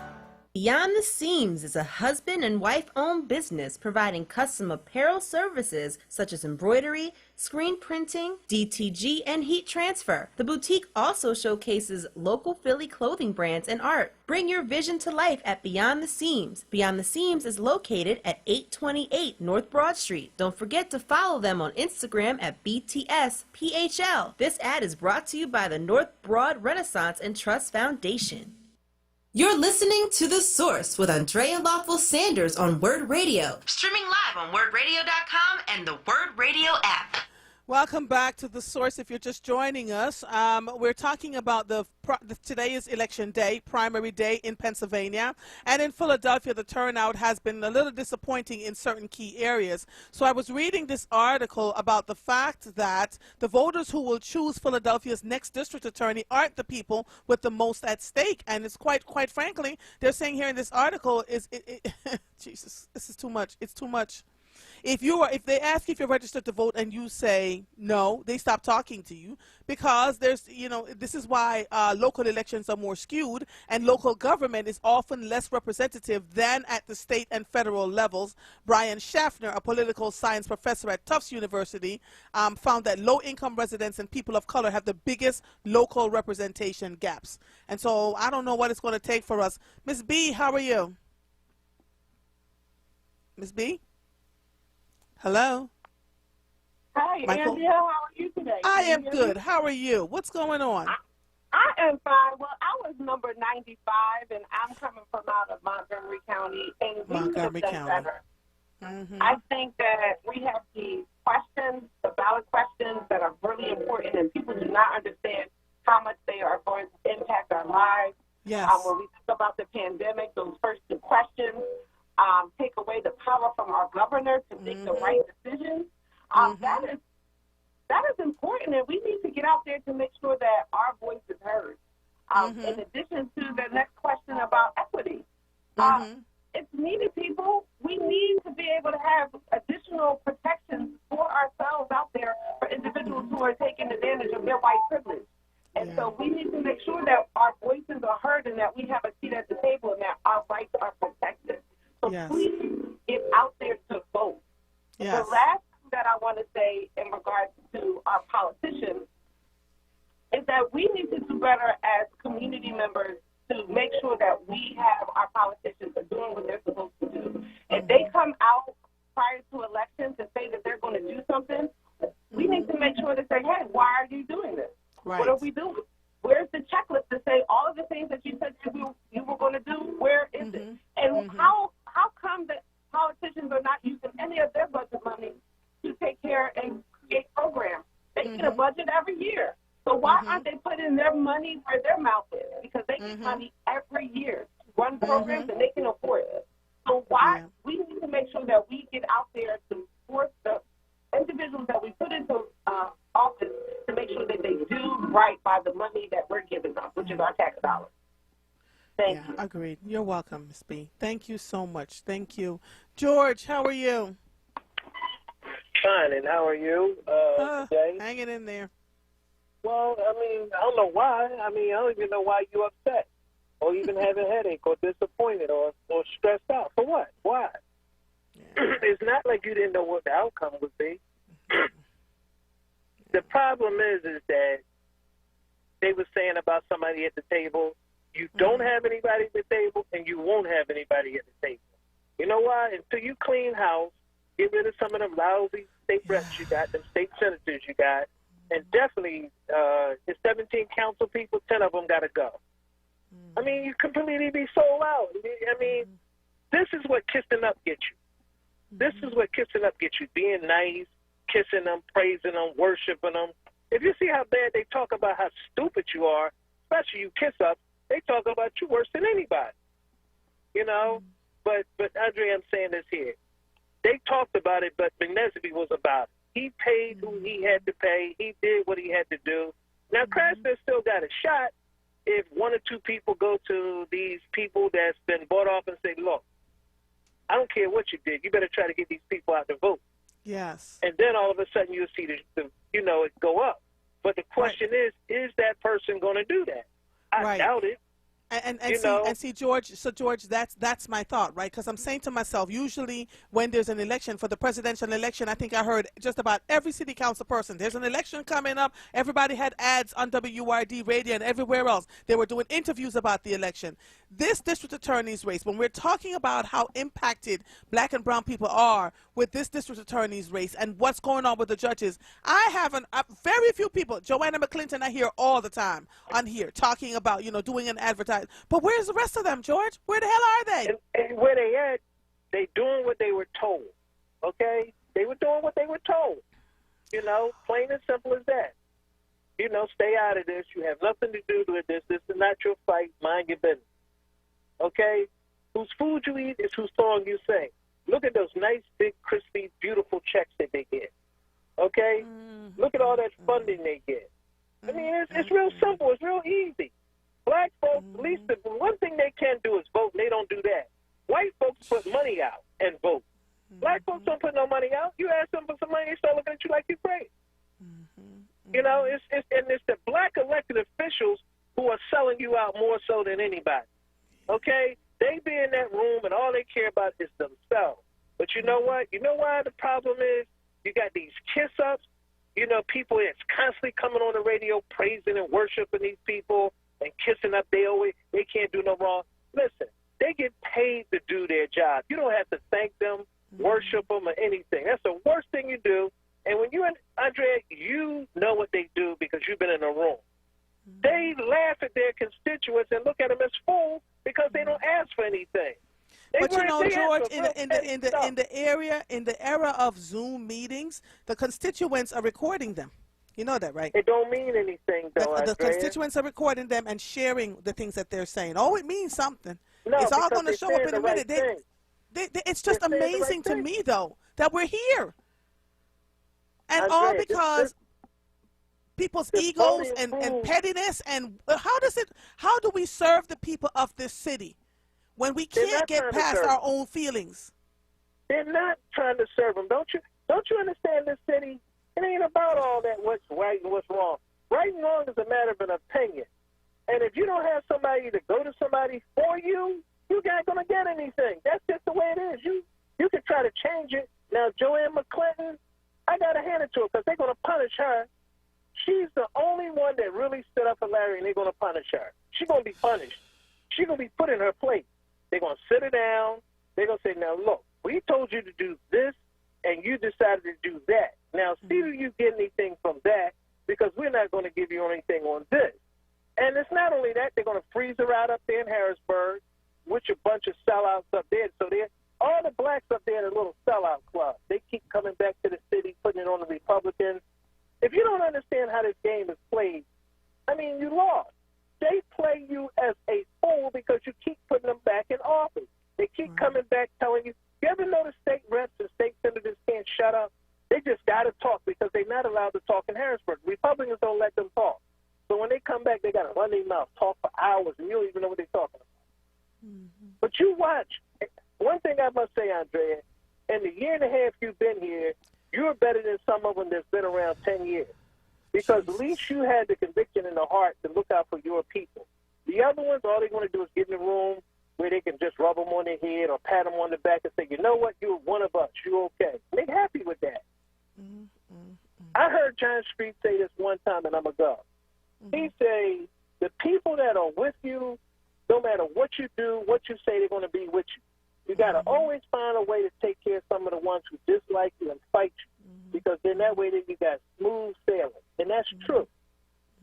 Beyond the Seams is a husband and wife-owned business providing custom apparel services such as embroidery, screen printing, DTG, and heat transfer. The boutique also showcases local Philly clothing brands and art. Bring your vision to life at Beyond the Seams. Beyond the Seams is located at 828 North Broad Street. Don't forget to follow them on Instagram at BTSPHL. This ad is brought to you by the North Broad Renaissance and Trust Foundation. You're listening to The Source with Andrea Lawful Sanders on WURD Radio. Streaming live on WURDradio.com and the WURD Radio app. Welcome back to The Source. If you're just joining us, we're talking about today is election day, primary day in Pennsylvania. And in Philadelphia, the turnout has been a little disappointing in certain key areas. So I was reading this article about the fact that the voters who will choose Philadelphia's next district attorney aren't the people with the most at stake. And it's quite frankly, they're saying here in this article, Jesus, this is too much. It's too much. If they ask you if you're registered to vote and you say no, they stop talking to you, because there's, this is why local elections are more skewed, and local government is often less representative than at the state and federal levels. Brian Schaffner, a political science professor at Tufts University, found that low-income residents and people of color have the biggest local representation gaps. And so I don't know what it's going to take for us. Miss B, how are you? Miss B? Hello? Hi, Michael? Andrea. How are you today? I Can am you hear good. me? How are you? What's going on? I am fine. Well, I was number 95, and I'm coming from out of Montgomery County, and we Montgomery could have County. done better. I think that we have the questions, the ballot questions that are really important, and people do not understand how much they are going to impact our lives. Yes. When we talk about the pandemic, those first two questions take away the power from our governor to make the right decisions. That is important, and we need to get out there to make sure that our voice is heard. In addition to the next question about equity, it's needed, people. We need to be able to have additional protections for ourselves out there for individuals who are taking advantage of their white privilege. And so we need to make sure that our voices are heard and that we have a seat at the table and that our rights are protected. So please get out there to vote. Yes. The last thing that I want to say in regards to our politicians is that we need to do better as community members to make sure that we have our politicians are doing what they're supposed to do. If they come out prior to elections and say that they're going to do something, we need to make sure to say, hey, why are you doing this? Right. What are we doing? Where's the checklist to say all of the things that you said you were going to do? Where is it? And how come that politicians are not using any of their budget money to take care and create programs? They get a budget every year. So why aren't they putting their money where their mouth is? Because they get money every year to run programs and they can afford it. So why we need to make sure that we get out there to force the individuals that we put into office to make sure that they do right by the money that we're giving them, which is our tax dollars. Thank you. Agreed. You're welcome, Ms. B. Thank you so much. Thank you. George, how are you? Fine, and how are you today? Hanging in there. Well, I mean, I don't know why. I don't even know why you're upset or even have a headache or disappointed or stressed out. For what? Why? It's not like you didn't know what the outcome would be. The problem is that they were saying about somebody at the table, you don't have anybody at the table and you won't have anybody at the table. You know why? Until you clean house, get rid of some of them lousy state reps you got, them state senators you got, and definitely the 17 council people, 10 of them got to go. I mean, you completely be sold out. I mean, this is what kissing up gets you. This is what kissing up gets you, being nice, kissing them, praising them, worshiping them. If you see how bad they talk about how stupid you are, especially you kiss up, they talk about you worse than anybody. You know? But Andre, I'm saying this here. They talked about it, but McNesby was about it. He paid who he had to pay. He did what he had to do. Now, Krasner still got a shot if one or two people go to these people that's been bought off and say, look, I don't care what you did. You better try to get these people out to vote. Yes. And then all of a sudden you'll see it go up. But the question is that person going to do that? I doubt it. And see, George. So, George, that's my thought, right? Because I'm saying to myself, usually when there's an election for the presidential election, I think I heard just about every city council person. There's an election coming up. Everybody had ads on WURD radio and everywhere else. They were doing interviews about the election. This district attorney's race, when we're talking about how impacted black and brown people are with this district attorney's race and what's going on with the judges, I have very few people. Joanna McClinton, I hear all the time on here talking about, doing an advertisement. But where's the rest of them, George? Where the hell are they? And where they at, they doing what they were told, okay? They were doing what they were told, plain and simple as that. Stay out of this. You have nothing to do with this. This is not your fight. Mind your business, okay? Whose food you eat is whose song you sing. Look at those nice, big, crispy, beautiful checks that they get, okay? Look at all that funding they get. I mean, it's real simple. It's real easy. Black folks, at least the one thing they can do is vote, and they don't do that. White folks put money out and vote. Black folks don't put no money than anybody. Okay? They be in that room and all they care about is themselves. But you know what? You know why the problem is? You got these kiss-ups. You know, people that's constantly coming on the radio praising and worshiping these people and kissing up. They can't do no wrong. Listen, they get paid to do their job. You don't have to thank them, worship them, or anything. That's the worst thing you do. And when you and Andrea, you know what they do because you've been in the room. They laugh at their constituents and look at them as fools because they don't ask for anything. But you know, George, in the era of Zoom meetings, the constituents are recording them. You know that, right? It don't mean anything, though. The constituents are recording them and sharing the things that they're saying. Oh, it means something. No, it's all going to they're show up in a saying the minute. right It's just They're saying the amazing right to thing. me, though, that we're here, and Andrea, all because people's egos voting and rules. pettiness. And how do we serve the people of this city when we They're can't not get trying to past serve our them. own feelings? They're not trying to serve them. Don't you understand this city? It ain't about all that what's right and what's wrong. Right and wrong is a matter of an opinion. And if you don't have somebody to go to somebody for you, you're not going to get anything. That's just the way it is. You can try to change it. Now, Joanne McClinton, I got to hand it to her because they're going to punish her. She's the only one that really stood up for Larry, and they're going to punish her. She's going to be punished. She's going to be put in her place. They're going to sit her down. They're going to say, now, look, we told you to do this, and you decided to do that. Now, see if you get anything from that, because we're not going to give you anything on this. And it's not only that, they're going to freeze her out up there in Harrisburg, with a bunch of sellouts up there. So all the blacks up there in a little sellout club. They keep coming back to the city, putting it on the Republicans. If you don't understand how this game is played, I mean, you lost. They play you as a fool because you keep putting them back in office. They keep coming back telling you. You ever notice state reps and state senators can't shut up? They just got to talk because they're not allowed to talk in Harrisburg. Republicans don't let them talk. So when they come back, they got to run their mouth, talk for hours, and you don't even know what they're talking about. But you watch. One thing I must say, Andrea, in the year and a half you've been here, you're better than some of them that's been around 10 years. Because at least you had the conviction in the heart to look out for your people. The other ones, all they want to do is get in the room where they can just rub them on their head or pat them on the back and say, you know what, you're one of us, you're okay. And they're happy with that. I heard John Street say this one time, and I'm going to go. He say, the people that are with you, no matter what you do, what you say, they're going to be with you. You got to always find a way to take care of some of the ones who dislike you and fight you, because then that way then you got smooth sailing. And that's true.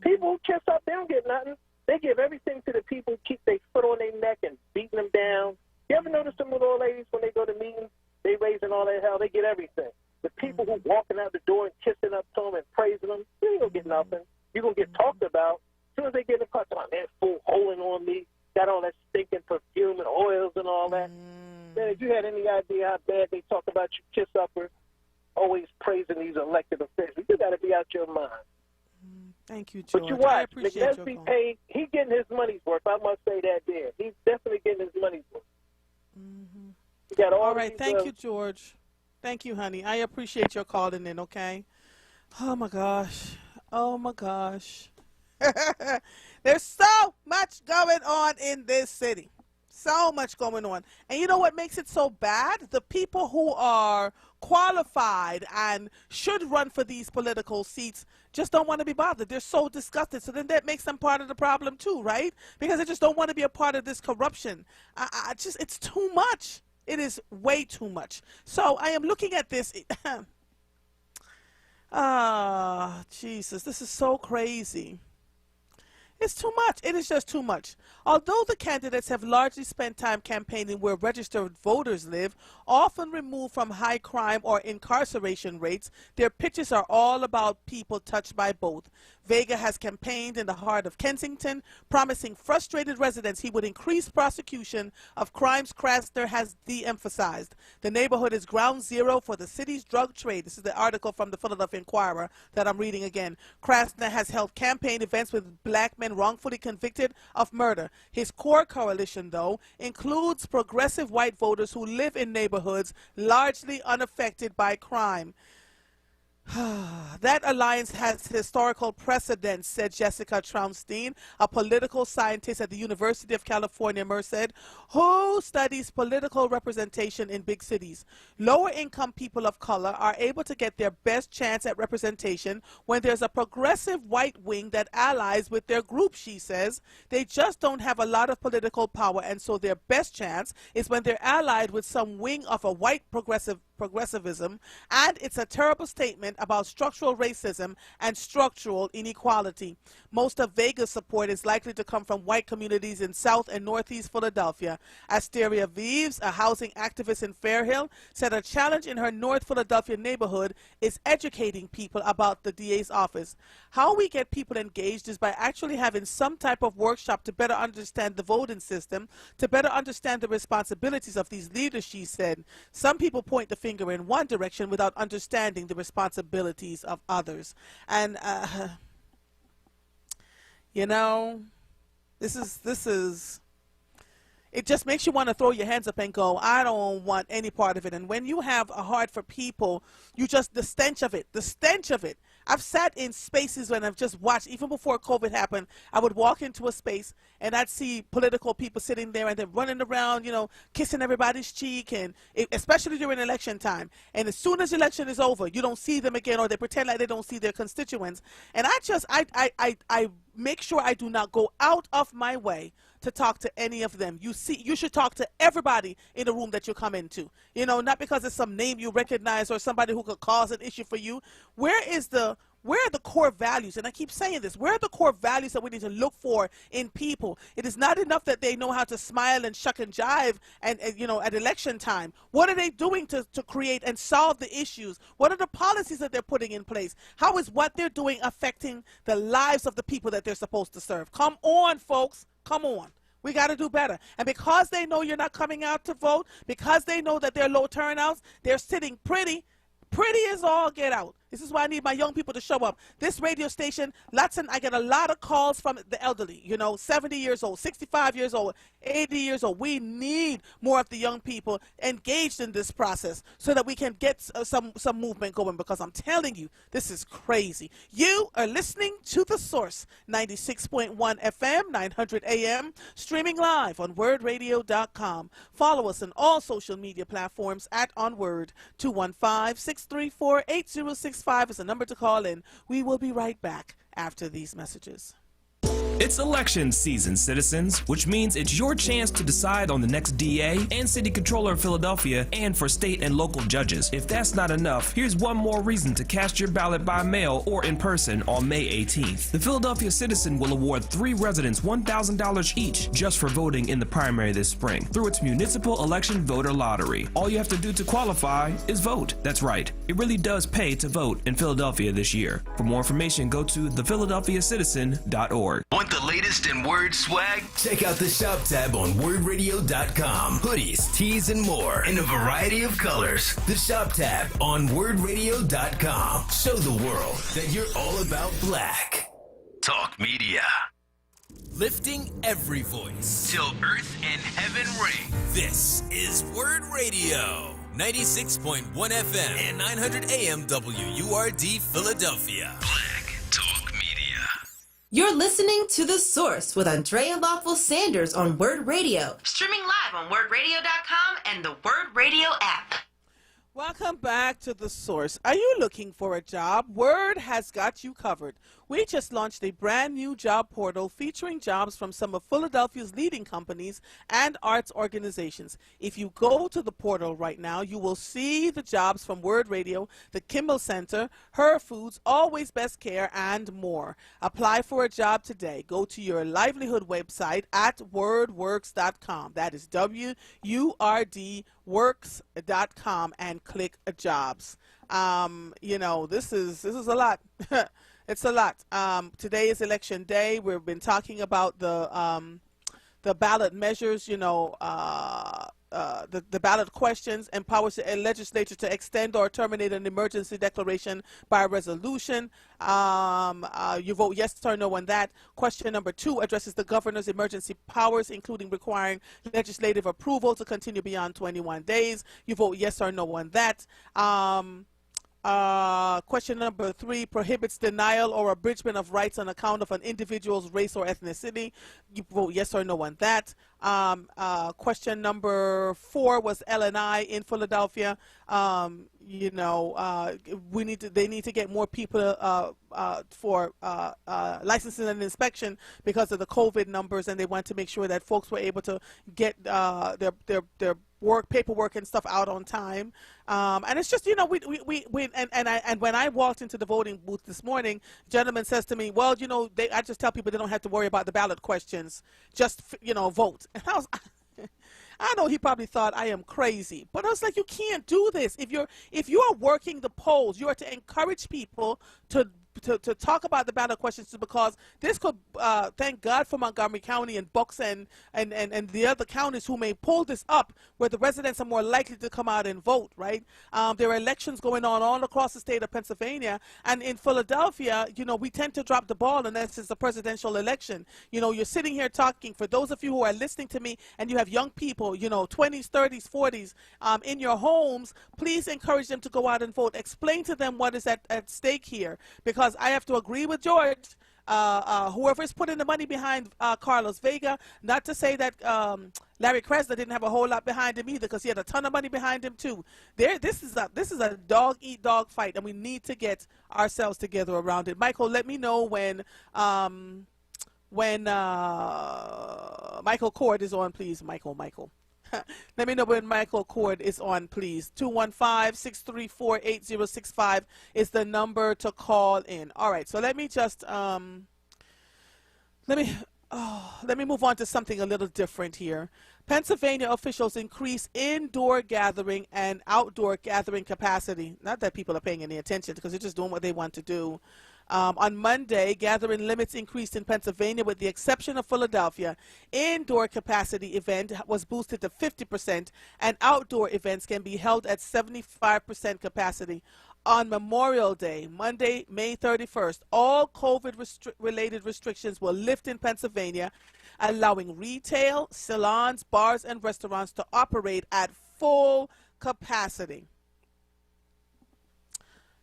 People who kiss up, they don't get nothing. They give everything to the people who keep their foot on their neck and beating them down. You ever notice them little old ladies when they go to meetings, they raising all that hell, they get everything. The people who walking out the door and kissing up to them and praising them, you ain't going to get nothing. You're going to get talked about. As soon as they get in the car, man, fool holding on me, got all that stinking perfume and oils and all that. Man, if you had any idea how bad they talk about you kiss uppers, always praising these elected officials, you got to be out your mind. Thank you, George. But you I watch, appreciate your McNesby call. paid, he getting his money's worth. I must say that there. He's definitely getting his money's worth. He got All right, these, thank you, George. Thank you, honey. I appreciate your calling in, okay? Oh, my gosh. Oh, my gosh. There's so much going on in this city. So much going on. And you know what makes it so bad? The people who are qualified and should run for these political seats just don't want to be bothered. They're so disgusted. So then that makes them part of the problem too, right? Because they just don't want to be a part of this corruption. It's too much. It is way too much. So I am looking at this. Jesus, this is so crazy. It's too much. It is just too much. Although the candidates have largely spent time campaigning where registered voters live, often removed from high crime or incarceration rates, their pitches are all about people touched by both. Vega has campaigned in the heart of Kensington, promising frustrated residents he would increase prosecution of crimes Krasner has de-emphasized. The neighborhood is ground zero for the city's drug trade. This is the article from the Philadelphia Inquirer that I'm reading again. Krasner has held campaign events with black men wrongfully convicted of murder. His core coalition, though, includes progressive white voters who live in neighborhoods largely unaffected by crime. That alliance has historical precedence, said Jessica Traunstein, a political scientist at the University of California, Merced, who studies political representation in big cities. Lower-income people of color are able to get their best chance at representation when there's a progressive white wing that allies with their group, she says. They just don't have a lot of political power, and so their best chance is when they're allied with some wing of a white progressivism, and it's a terrible statement about structural racism and structural inequality. Most of Vega's support is likely to come from white communities in South and Northeast Philadelphia. Asteria Vives, a housing activist in Fairhill, said a challenge in her North Philadelphia neighborhood is educating people about the DA's office. How we get people engaged is by actually having some type of workshop to better understand the voting system, to better understand the responsibilities of these leaders, she said. Some people point the finger in one direction without understanding the responsibilities of others. And, you know, this is, it just makes you want to throw your hands up and go, I don't want any part of it. And when you have a heart for people, you just, the stench of it. I've sat in spaces when I've just watched, even before COVID happened, I would walk into a space and I'd see political people sitting there and they're running around, you know, kissing everybody's cheek, and especially during election time. And as soon as election is over, you don't see them again, or they pretend like they don't see their constituents. And I make sure I do not go out of my way to talk to any of them. You should talk to everybody in the room that you come into. You know, not because it's some name you recognize or somebody who could cause an issue for you. Where are the core values? And I keep saying this. Where are the core values that we need to look for in people? It is not enough that they know how to smile and shuck and jive and you know, at election time. What are they doing to create and solve the issues? What are the policies that they're putting in place? How is what they're doing affecting the lives of the people that they're supposed to serve? Come on, folks. Come on. We got to do better. And because they know you're not coming out to vote, because they know that they're low turnouts, they're sitting pretty as all get out. This is why I need my young people to show up. This radio station, I get a lot of calls from the elderly, you know, 70 years old, 65 years old, 80 years old. We need more of the young people engaged in this process so that we can get some movement going, because I'm telling you, this is crazy. You are listening to The Source, 96.1 FM, 900 AM, streaming live on WURDradio.com. Follow us on all social media platforms at onWURD. 215-634-8065 is the number to call in. We will be right back after these messages. It's election season, citizens, which means it's your chance to decide on the next DA and City Controller of Philadelphia, and for state and local judges. If that's not enough, here's one more reason to cast your ballot by mail or in person on May 18th. The Philadelphia Citizen will award 3 residents $1,000 each just for voting in the primary this spring through its municipal election voter lottery. All you have to do to qualify is vote. That's right. It really does pay to vote in Philadelphia this year. For more information, go to thephiladelphiacitizen.org. Want the latest in Word swag? Check out the shop tab on WURDradio.com. Hoodies, tees, and more in a variety of colors. The shop tab on WURDradio.com. Show the world that you're all about black. Talk media. Lifting every voice till earth and heaven ring. This is Word Radio. 96.1 FM and 900 AM WURD Philadelphia. Black Talk Media. You're listening to The Source with Andrea Lawful Sanders on WURD Radio. Streaming live on WURDradio.com and the WURD Radio app. Welcome back to The Source. Are you looking for a job? WURD has got you covered. We just launched a brand new job portal featuring jobs from some of Philadelphia's leading companies and arts organizations. If you go to the portal right now, you will see the jobs from WURD Radio, the Kimball Center, Her Foods, Always Best Care, and more. Apply for a job today. Go to your livelihood website at wordworks.com. That is WURD works.com, and click jobs. You know, this is a lot. It's a lot. Today is election day. We've been talking about the ballot measures, you know, the ballot questions, empowers the legislature to extend or terminate an emergency declaration by resolution. You vote yes or no on that. Question number 2 addresses the governor's emergency powers, including requiring legislative approval to continue beyond 21 days. You vote yes or no on that. Question number 3 prohibits denial or abridgment of rights on account of an individual's race or ethnicity. You vote yes or no on that. Question number 4 was L&I in Philadelphia. You know, they need to get more people for licensing and inspection because of the COVID numbers, and they want to make sure that folks were able to get their paperwork and stuff out on time. And it's just, you know, and when I walked into the voting booth this morning, gentleman says to me, well, you know, I just tell people they don't have to worry about the ballot questions, just, you know, vote. And I know he probably thought I am crazy, but I was like, you can't do this. If you are working the polls, you are to encourage people to talk about the ballot questions, because this could, thank God for Montgomery County and Bucks and the other counties who may pull this up, where the residents are more likely to come out and vote, right? There are elections going on all across the state of Pennsylvania, and in Philadelphia, you know, we tend to drop the ball unless it's a presidential election. You know, you're sitting here talking, for those of you who are listening to me and you have young people, you know, 20s, 30s, 40s, in your homes, please encourage them to go out and vote. Explain to them what is at stake here, because I have to agree with George. Whoever is putting the money behind Carlos Vega, not to say that Larry Krasner didn't have a whole lot behind him either, because he had a ton of money behind him too. This is a dog-eat-dog fight, and we need to get ourselves together around it. Michael, let me know when Michael Cord is on, please. Michael. Let me know when Michael Cord is on, please. 215-634-8065 is the number to call in. All right, so let me just let me move on to something a little different here. Pennsylvania officials increase indoor gathering and outdoor gathering capacity. Not that people are paying any attention, because they're just doing what they want to do. On Monday, gathering limits increased in Pennsylvania, with the exception of Philadelphia. Indoor capacity event was boosted to 50%, and outdoor events can be held at 75% capacity. On Memorial Day, Monday, May 31st, all COVID-related restrictions will lift in Pennsylvania, allowing retail, salons, bars, and restaurants to operate at full capacity.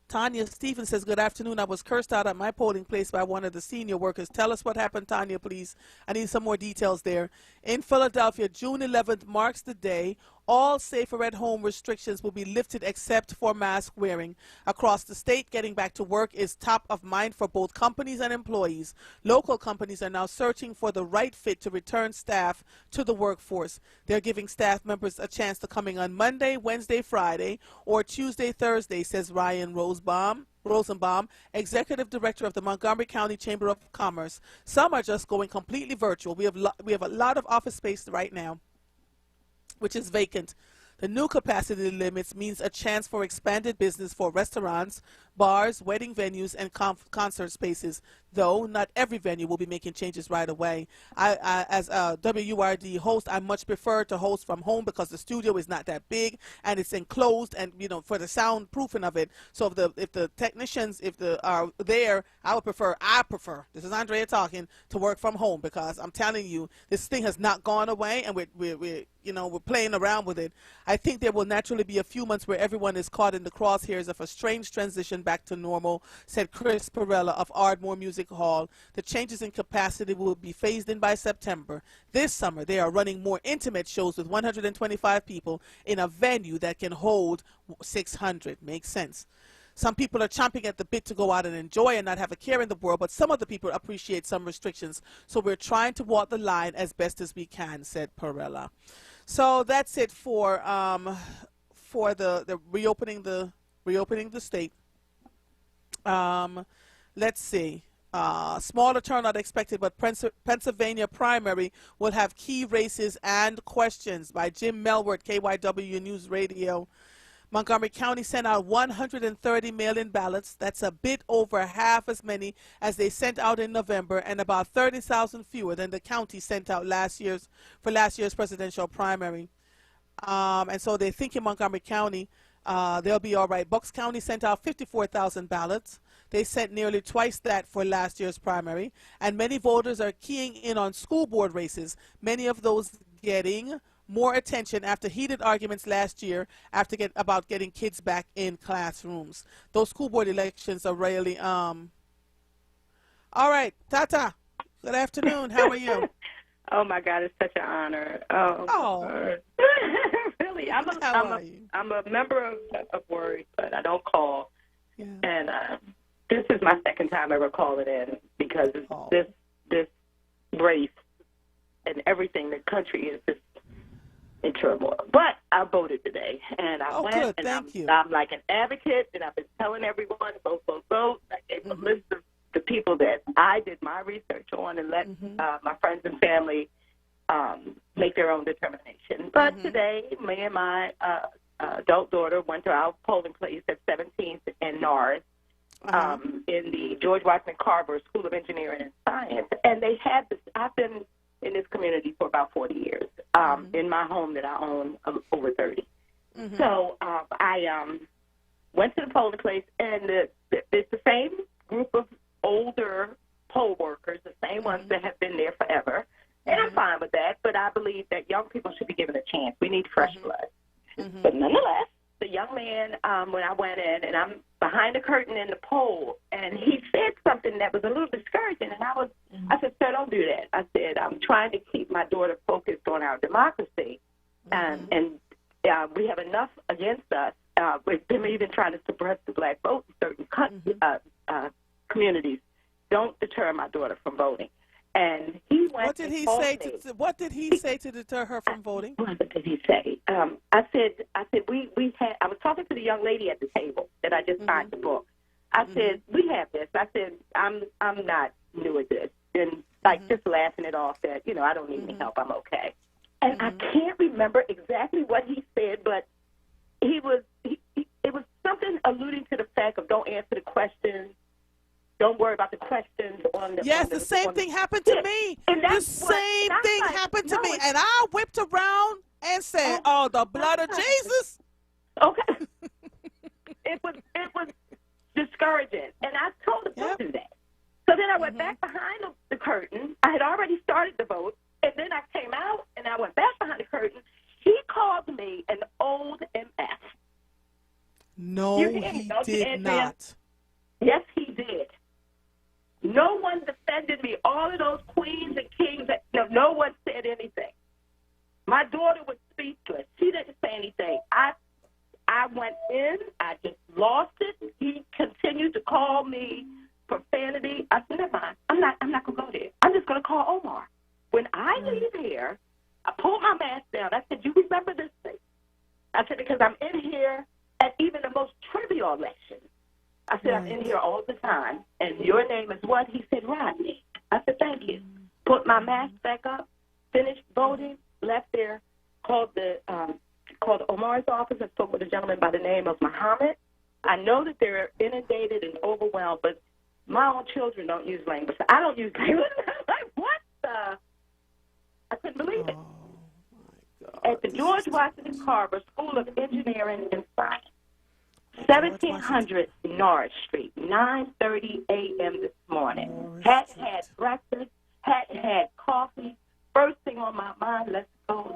Tanya Stevens says, good afternoon. I was cursed out at my polling place by one of the senior workers. Tell us what happened, Tanya, please. I need some more details there. In Philadelphia, June 11th marks the day all safer-at-home restrictions will be lifted except for mask wearing. Across the state, getting back to work is top of mind for both companies and employees. Local companies are now searching for the right fit to return staff to the workforce. They're giving staff members a chance to come in on Monday, Wednesday, Friday, or Tuesday, Thursday, says Ryan Rosenbaum, Executive Director of the Montgomery County Chamber of Commerce. Some are just going completely virtual. We have a lot of office space right now, which is vacant. The new capacity limits means a chance for expanded business for restaurants, bars, wedding venues, and concert spaces, though not every venue will be making changes right away. As a WURD host, I much prefer to host from home because the studio is not that big and it's enclosed, and you know, for the soundproofing of it. So if the technicians are there, I prefer, this is Andrea talking, to work from home, because I'm telling you, this thing has not gone away, and we're playing around with it. I think there will naturally be a few months where everyone is caught in the crosshairs of a strange transition back to normal, said Chris Perella of Ardmore Music Hall. The changes in capacity will be phased in by September. This summer, they are running more intimate shows with 125 people in a venue that can hold 600. Makes sense. Some people are chomping at the bit to go out and enjoy and not have a care in the world, but some of the people appreciate some restrictions. So we're trying to walk the line as best as we can, said Perella. So that's it for the reopening the state. Let's see. Smaller turnout expected, but Pennsylvania primary will have key races and questions, by Jim Melwert, KYW News Radio. Montgomery County sent out 130 mail-in ballots. That's a bit over half as many as they sent out in November, and about 30,000 fewer than the county sent out last year's presidential primary. And so they think in Montgomery County they'll be all right. Bucks County sent out 54,000 ballots. They sent nearly twice that for last year's primary. And many voters are keying in on school board races, many of those getting more attention after heated arguments last year about getting kids back in classrooms. Those school board elections are really all right, Tata. Good afternoon. How are you? Oh my God, it's such an honor. Oh. Really, I'm a member of WURD, but I don't call. Yeah. And this is my second time ever calling in because this race and everything, the country is just in turmoil. But I voted today, and I went, good. and Thank you. I'm like an advocate, and I've been telling everyone, vote, vote, vote. I gave a list of the people that I did my research on and let my friends and family make their own determination. But today, me and my adult daughter went to our polling place at 17th and Norris in the George Washington Carver School of Engineering and Science. And they had this, I've been in this community for about 40 years, in my home that I own over 30. So I went to the polling place, and it's the same group of older poll workers, the same ones that have been there forever. And I'm fine with that, but I believe that young people should be given a chance. We need fresh blood. But nonetheless, the young man, when I went in, and I'm behind the curtain in the poll, and he said something that was a little discouraging, and I said, sir, don't do that. I said, I'm trying to keep my daughter focused on our democracy, and we have enough against us, with them even trying to suppress the black vote in certain communities. Don't deter my daughter from voting. And he went. What did he say? What did he say to deter her from voting? What did he say? I said we had. I was talking to the young lady at the table that I just signed the book. I said we have this. I said I'm not new at this, and just laughing it off that I don't need any help. I'm okay. And I can't remember exactly what he said, but it was something alluding to the fact of don't answer the questions. Don't worry about the questions on the. Yes, the same thing happened to me. The same thing happened to me, and I whipped around and said, "Oh, the blood of Jesus." Okay. It was discouraging, and I told him to do that. So then I went back behind the curtain. I had already started the vote, and then I came out and I went back behind the curtain. He called me an old MF. No, he did not. Yes, he did. No one defended me. All of those queens and kings, no one said anything. My daughter was speechless. She didn't say anything. I went in. I just lost it. He continued to call me profanity. I said, never mind. I'm not going to go there. I'm just going to call Omar. When I leave here, I pulled my mask down. I said, you remember this thing? I said, because I'm in here at even the most trivial elections. I said, I'm in here all the time, and your name is what? He said, Rodney. I said, thank you. Put my mask back up, finished voting, left there, called Omar's office and spoke with a gentleman by the name of Muhammad. I know that they're inundated and overwhelmed, but my own children don't use language. I don't use language. Like, what the? I couldn't believe it. At the George Washington Carver School of Engineering and Science. 1700 Norris Street, 9:30 a.m. this morning. Hadn't had breakfast, hadn't had coffee. First thing on my mind, let's go.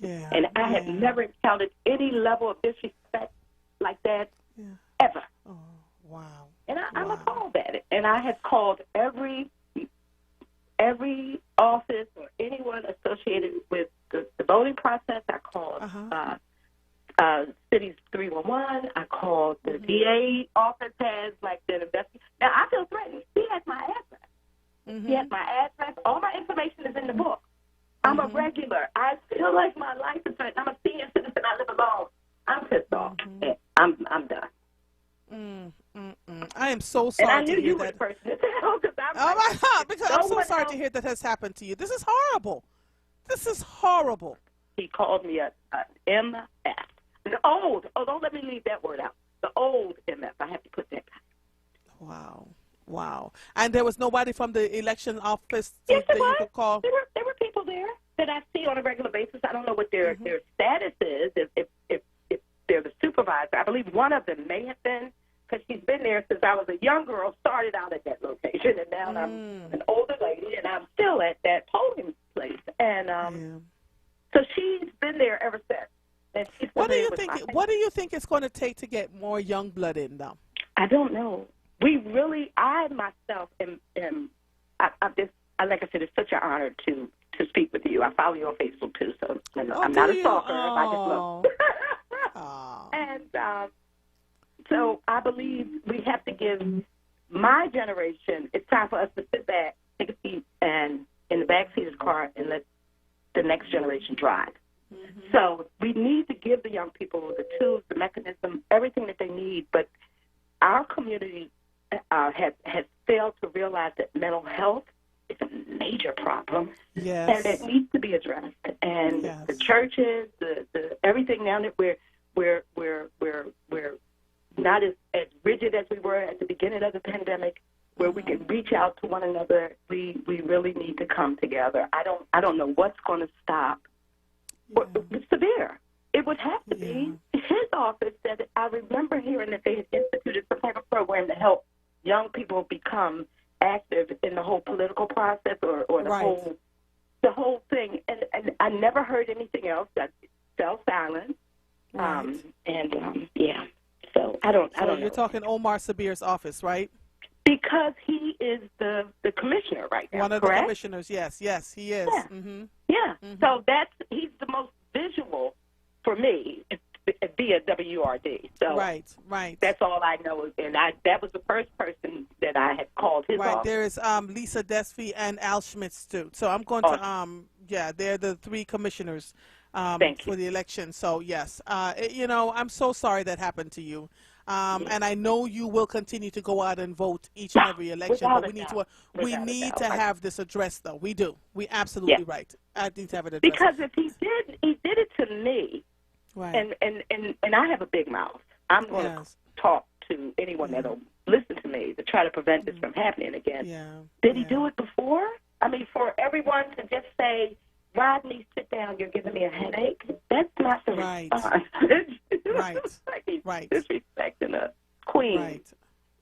Yeah. And I have never encountered any level of disrespect like that ever. Oh, wow. And I'm appalled at it. And I have called every office or anyone associated with the voting process. I called City's 311. I called the DA office has been investigating. Now I feel threatened. He has my address. He has my address. All my information is in the book. I'm a regular. I feel like my life is threatened. I'm a senior citizen. I live alone. I'm pissed off. I'm done. I am so sorry. And I knew to hear you were that. the person to tell, oh my God! Because I'm so sorry to hear that has happened to you. This is horrible. This is horrible. He called me an MF. The old. Oh, don't let me leave that word out. The old MF. I have to put that back. Wow. And there was nobody from the election office yes, that you could call? There were people there that I see on a regular basis. I don't know what their status is, if they're the supervisor. I believe one of them may have been, because she's been there since I was a young girl, started out at that location, and now I'm an older lady, and I'm still at that polling place. And she's been there ever since. And she's What do familiar you with think? my What do you think it's going to take to get more young blood in, though? I don't know. I myself am like I said, it's such an honor to speak with you. I follow you on Facebook too, so I'm not a stalker. I just love. And so I believe we have to give my generation. It's time for us to sit back, take a seat, and in the back seat of the car, and let the next generation drive. Mm-hmm. So we need to give the young people the tools, the mechanism, everything that they need. But our community has failed to realize that mental health is a major problem, and it needs to be addressed. And the churches, the everything now that we're not as rigid as we were at the beginning of the pandemic, where we can reach out to one another. We really need to come together. I don't know what's going to stop. It's severe. It would have to be. His office said, I remember hearing that they had instituted some type of program to help young people become active in the whole political process or the whole thing. And I never heard anything else. That fell silent. So I don't know. You're talking Omar Sabir's office, right? Because he is the commissioner right now. One of correct? the commissioners, yes, he is. Yeah. Mm-hmm. Yeah. Mm-hmm. So he's the most visual for me via WURD. So right. That's all I know, and that was the first person that I had called his office. There is Lisa Desfi and Al Schmitz too. So I'm going to they're the three commissioners for the election. So yes, I'm so sorry that happened to you. And I know you will continue to go out and vote each and every election, but we need to have this addressed, though. We do. We absolutely right. I need to have it addressed. Because if he did it to me, and I have a big mouth. I'm going to talk to anyone that'll listen to me to try to prevent this from happening again. Did he do it before? I mean, for everyone to just say, Rodney, sit down, you're giving me a headache, that's not the response. Right. Disrespecting a queen. Right.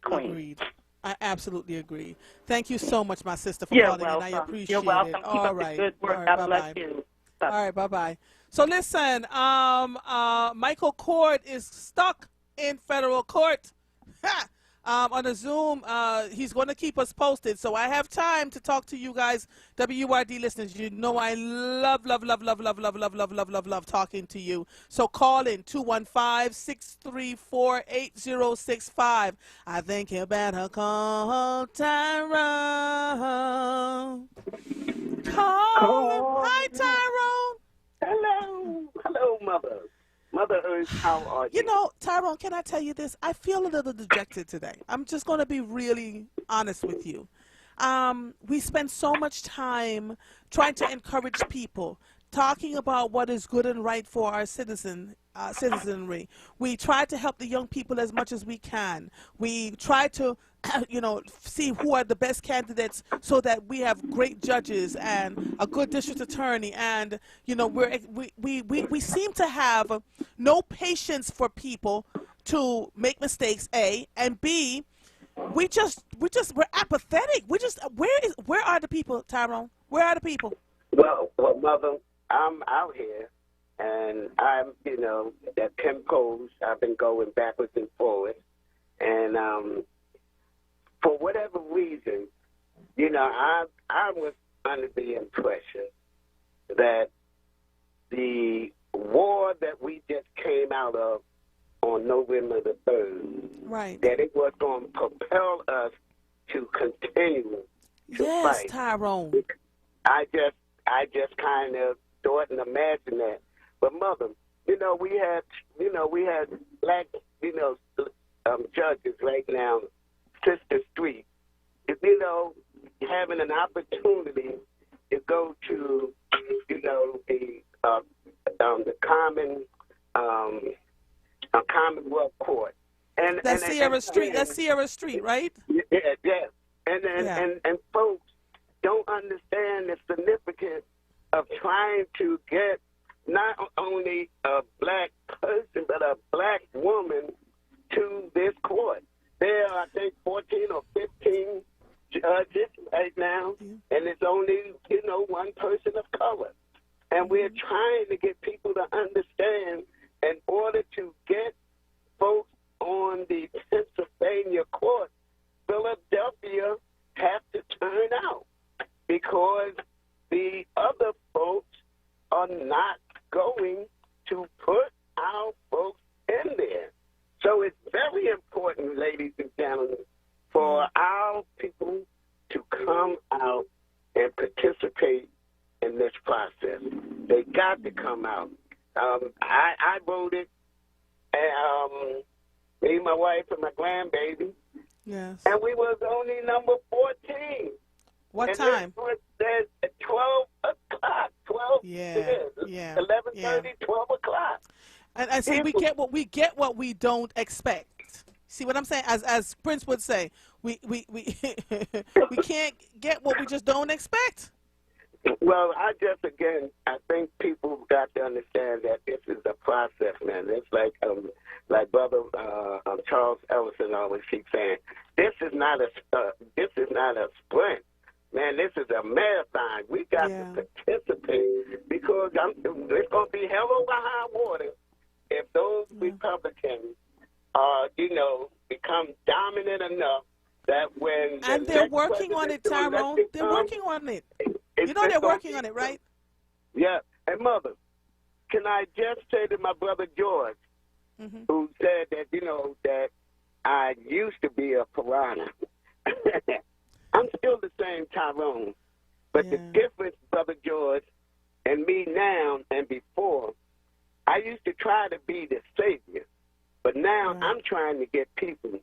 Queen. Agreed. I absolutely agree. Thank you so much, my sister, for You're calling welcome. in. I appreciate You're welcome. it. Keep up the good work. God bless you. Bye. All right, bye-bye. So listen, Michael Cord is stuck in federal court. On a Zoom. He's going to keep us posted. So I have time to talk to you guys, WURD listeners. You know I love talking to you. So call in 215-634-8065. I think you better call Tyrone. Call him. Hi, Tyrone. Hello, Mother. Mother Earth, how are you? You know, Tyrone, can I tell you this? I feel a little dejected today. I'm just going to be really honest with you. We spend so much time trying to encourage people, talking about what is good and right for our citizenry. We try to help the young people as much as we can. We try to see who are the best candidates so that we have great judges and a good district attorney. And, we seem to have no patience for people to make mistakes, A, and B, we're apathetic. Where are the people, Tyrone? Where are the people? Well, Mother, I'm out here, and I'm, at 10 polls. I've been going backwards and forwards, and for whatever reason, I was under the impression that the war that we just came out of on November the 3rd, that it was going to propel us to continue to fight. Yes, Tyrone. I just kind of thought and imagined that. But Mother, we had black, judges right now, Sister Street, having an opportunity to go to, the Commonwealth Court. That's Sierra Street. That's Sierra Street, right? Yeah. And folks don't understand the significance of trying to get not only a black person, but a black woman to this court. There are, I think, 14 or 15 judges right now, and it's only, one person of color. And And we're trying to get people to understand in order to get folks on the Pennsylvania court, Philadelphia has to turn out because the other folks are not going to put our folks in there. So it's very important, ladies and gentlemen, for our people to come out and participate in this process. They got to come out. I voted, me, my wife, and my grandbaby. Yes. And we was only number 14. What and time? It was at 12 o'clock. 12. Yeah. 11:30, 12 o'clock. And see, we get what we don't expect. See what I'm saying? As Prince would say, we we can't get what we just don't expect. Well, I think people got to understand that this is a process, man. It's like Brother Charles Ellison always keeps saying, this is not a sprint, man. This is a marathon. We got to participate because it's going to be hell over high water if those Republicans become dominant enough that when they're working on it, Tyrone. They're working on it. They're working on it, right? Yeah. And Mother, can I just say to my brother George, who said that, that I used to be a piranha. I'm still the same Tyrone. But the difference, Brother George, and me now and before, I used to try to be the savior. But now I'm trying to get people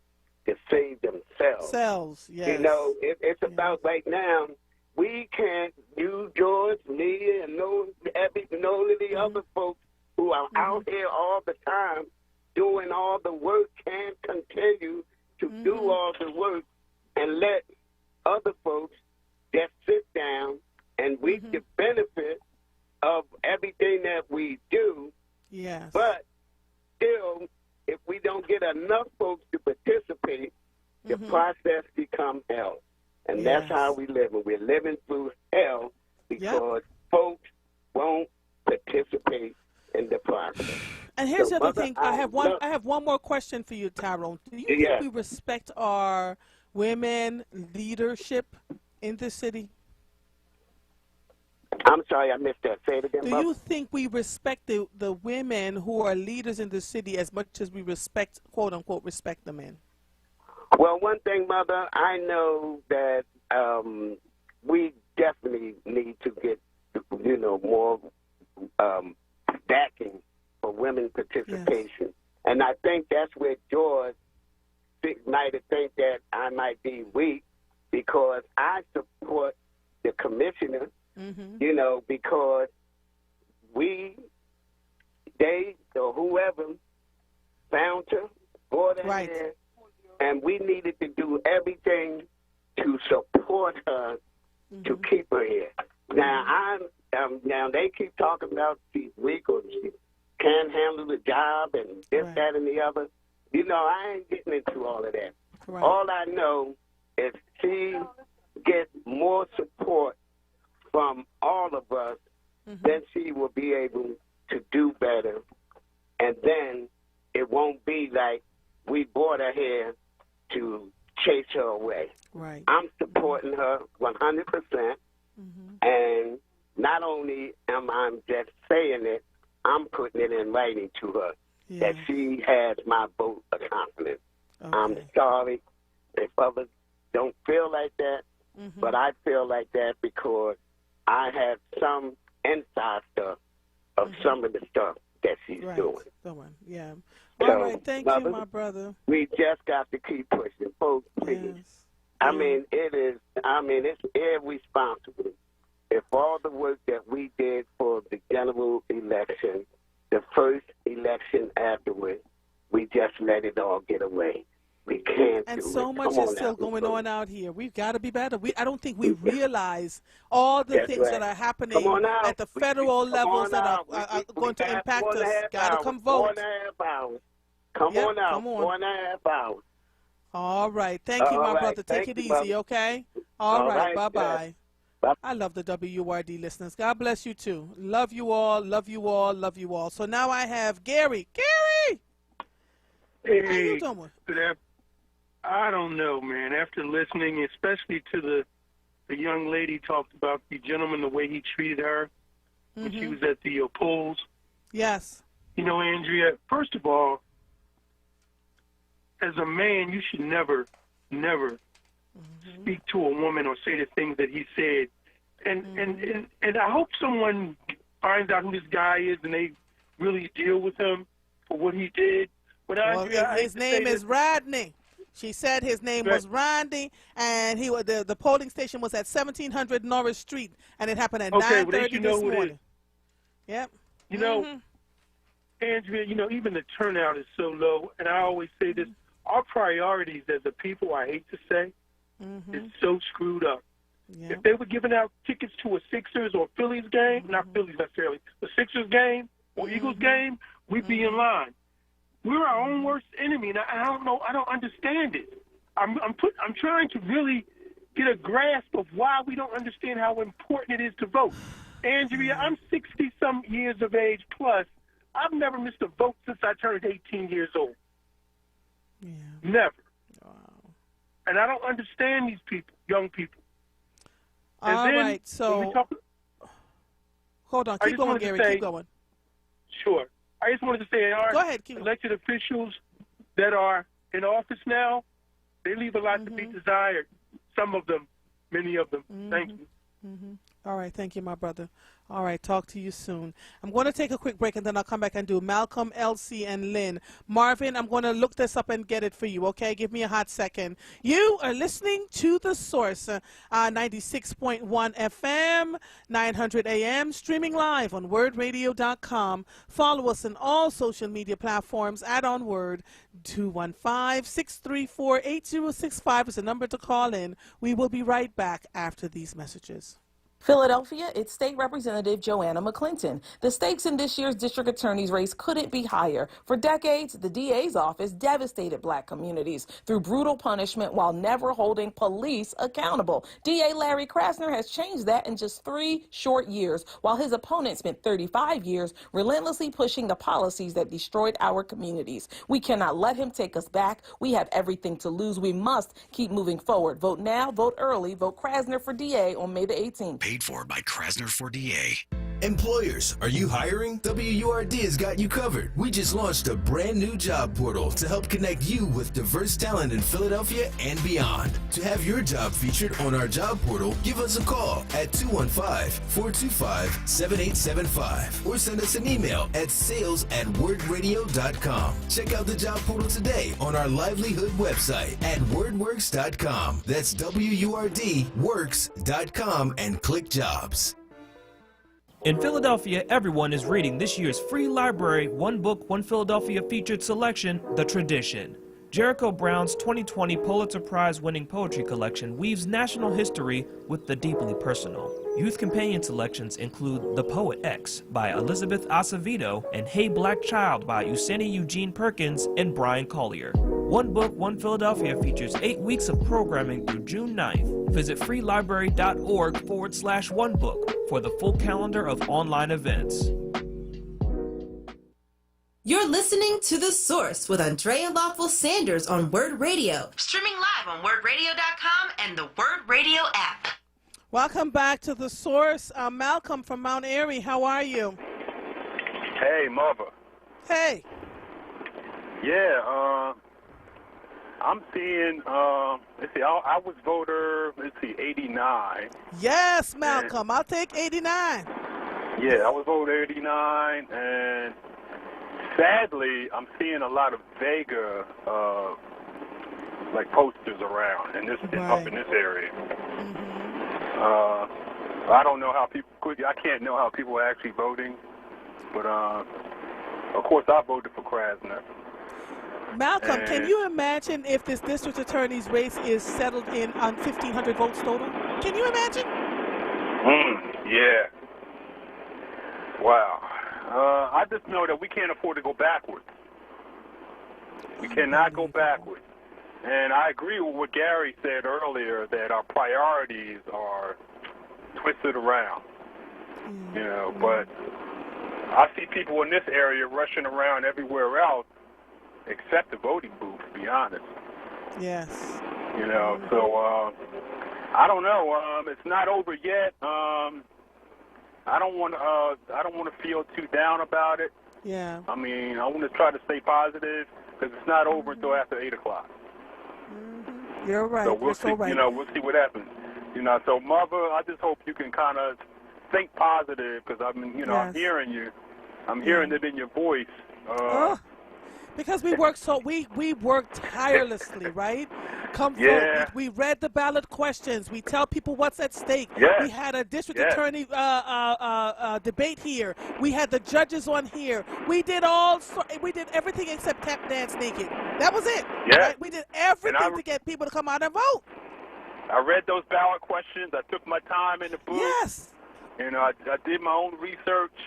to save themselves. Yes. It's about right now, we can't, you, George, me, and all of the other folks who are out here all the time doing all the work can't continue to do all the work and let other folks just sit down and reap the benefit of everything that we do. Yes. But still, if we don't get enough folks to participate, the process becomes hell. And that's how we live. And we're living through hell because folks won't participate in the process. And here's the other thing. I have one more question for you, Tyrone. Do you think we respect our women leadership in this city? I'm sorry, I missed that. Say it again, Do you think we respect the women who are leaders in the city as much as we respect, quote unquote, respect the men? Well, one thing, Mother, I know that we definitely need to get, more backing for women participation. Yes. And I think that's where George might think that I might be weak because I support the commissioner, because they, or whoever, found her, brought her here, and we needed to do everything to support her to keep her here. Now now they keep talking about she's weak or she can't handle the job and this, that, and the other. I ain't getting into all of that. Right. All I know is she gets more support from all of us, then she will be able to do better. And then it won't be like we brought her here to chase her away. Right. I'm supporting her 100%. And not only am I just saying it, I'm putting it in writing to her that she has my vote of confidence. Okay. I'm sorry if others don't feel like that, but I feel like that because I have some inside stuff of some of the stuff that she's doing. Yeah. So, all right, thank you, my brother. We just got to keep pushing, folks. Please. Yes. It's irresponsible if all the work that we did for the general election, the first election afterwards, we just let it all get away. We can't and do so it. much is still going on out here. We've got to be better. I don't think we realize all the things that are happening at the federal levels that are going to impact us. Got to come vote. 4.5 hours. Come on out. 4.5 hours. All right. Thank you, my brother. Take it easy, okay? All right. Bye-bye. I love the WURD listeners. God bless you too. Love you all, love you all, love you all. So now I have Gary. Gary! Hey, how you doing? I don't know, man. After listening, especially to the young lady talked about the gentleman, the way he treated her when she was at the polls. Yes. You know, Andrea, first of all, as a man, you should never speak to a woman or say the things that he said. And I hope someone finds out who this guy is and they really deal with him for what he did. But Andrea, his name is Rodney. She said his name was Rodney, and the polling station was at 1700 Norris Street, and it happened at 9:30 this morning. Yep. You know, Andrea, you know, even the turnout is so low, and I always say this, our priorities as a people, I hate to say, is so screwed up. If they were giving out tickets to a Sixers or Phillies game, not Phillies necessarily, the Sixers game or Eagles game, we'd be in line. We're our own worst enemy, and I don't know. I don't understand it. I'm trying to really get a grasp of why we don't understand how important it is to vote. Andrea, I'm 60-some years of age plus. I've never missed a vote since I turned 18 years old. Yeah. Never. Wow. And I don't understand these people, young people. And all right, so hold on. Keep going, Gary. Keep going. Sure. I just wanted to say, go ahead, elected officials that are in office now, they leave a lot to be desired. Some of them, many of them. Thank you. All right, thank you, my brother. All right, talk to you soon. I'm going to take a quick break, and then I'll come back and do Malcolm, Elsie, and Lynn. Marvin, I'm going to look this up and get it for you, okay? Give me a hot second. You are listening to The Source, 96.1 FM, 900 AM, streaming live on WURDradio.com. Follow us on all social media platforms at onWURD. 215-634-8065 is the number to call in. We will be right back after these messages. Philadelphia, it's State Representative Joanna McClinton. The stakes in this year's district attorney's race couldn't be higher. For decades, the DA's office devastated black communities through brutal punishment while never holding police accountable. DA Larry Krasner has changed that in just 3 short years, while his opponent spent 35 years relentlessly pushing the policies that destroyed our communities. We cannot let him take us back. We have everything to lose. We must keep moving forward. Vote now, vote early, vote Krasner for DA on May the 18th. Paid for by Krasner for DA. Employers, are you hiring? WURD has got you covered. We just launched a brand new job portal to help connect you with diverse talent in Philadelphia and beyond. To have your job featured on our job portal, give us a call at 215-425-7875 or send us an email at sales@wordradio.com. Check out the job portal today on our livelihood website at wordworks.com. That's WURDworks.com and click jobs. In Philadelphia, everyone is reading this year's free library One Book, One Philadelphia featured selection, The Tradition. Jericho Brown's 2020 Pulitzer Prize-winning poetry collection weaves national history with the deeply personal. Youth companion selections include The Poet X by Elizabeth Acevedo and Hey Black Child by Useni Eugene Perkins and Brian Collier. One Book, One Philadelphia features 8 weeks of programming through June 9th. Visit freelibrary.org/onebook for the full calendar of online events. You're listening to The Source with Andrea Lawful Sanders on WURD Radio. Streaming live on WURDradio.com and the WURD Radio app. Welcome back to The Source. Malcolm from Mount Airy, how are you? Hey, mother. Hey. Yeah, I'm seeing, let's see, I was voter, 89. Yes, Malcolm, I'll take 89. Yeah, I was voter 89, and sadly, I'm seeing a lot of Vega, like posters around in this up in this area. I don't know how people I can't know how people are actually voting, but of course I voted for Krasner. Malcolm, can you imagine if this district attorney's race is settled in on 1,500 votes total? Can you imagine? Yeah. Wow. I just know that we can't afford to go backwards. We cannot go backwards. And I agree with what Gary said earlier, that our priorities are twisted around. You know, but I see people in this area rushing around everywhere else except the voting booth, to be honest. Yes. You know, so I don't know. It's not over yet. I don't want to feel too down about it. Yeah. I mean, I want to try to stay positive because it's not over until after 8 o'clock. You're right. So we'll see. So right. You know, we'll see what happens. You know, so Mother, I just hope you can kind of think positive because I'm hearing you. I'm hearing it in your voice. Because we work we work tirelessly, right? We read the ballot questions. We tell people what's at stake. Yes. We had a district attorney debate here. We had the judges on here. We did everything except tap dance naked. That was it. Yeah. Right? We did everything to get people to come out and vote. I read those ballot questions. I took my time in the booth. Yes. And I did my own research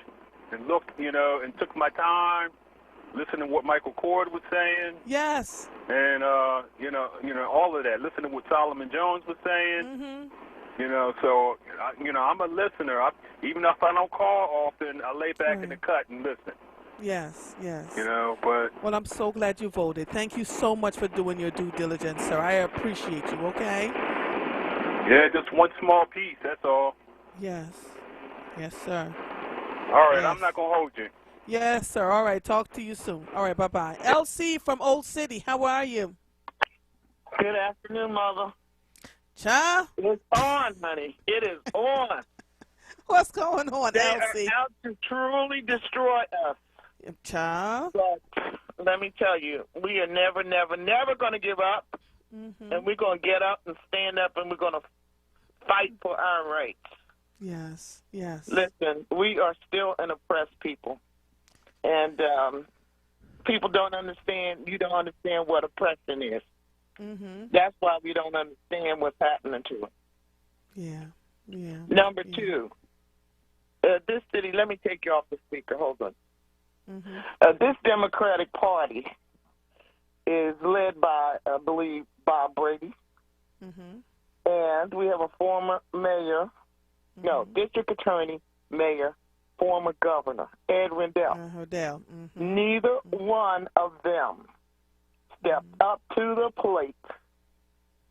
and looked, and took my time. Listen to what Michael Cord was saying. Yes. And, all of that. Listen to what Solomon Jones was saying. So, I'm a listener. Even if I don't call often, I lay back in the cut and listen. Yes. But... Well, I'm so glad you voted. Thank you so much for doing your due diligence, sir. I appreciate you, okay? Yeah, just one small piece, that's all. Yes. Yes, sir. All right, yes. I'm not going to hold you. Yes, sir. All right, talk to you soon. All right, bye-bye. LC from Old City, how are you? Good afternoon, Mother. Cha? It's on, honey. It is on. What's going on, they LC? They are out to truly destroy us. Cha? But let me tell you, we are never going to give up. And we're going to get up and stand up, and we're going to fight for our rights. Yes. Listen, we are still an oppressed people. And people don't understand. You don't understand what oppression is. That's why we don't understand what's happening to us. Yeah. Number two, this city, let me take you off the speaker. Hold on. This Democratic Party is led by, I believe, Bob Brady. And we have a former mayor, district attorney, mayor, former governor, Ed Rendell. Neither one of them stepped up to the plate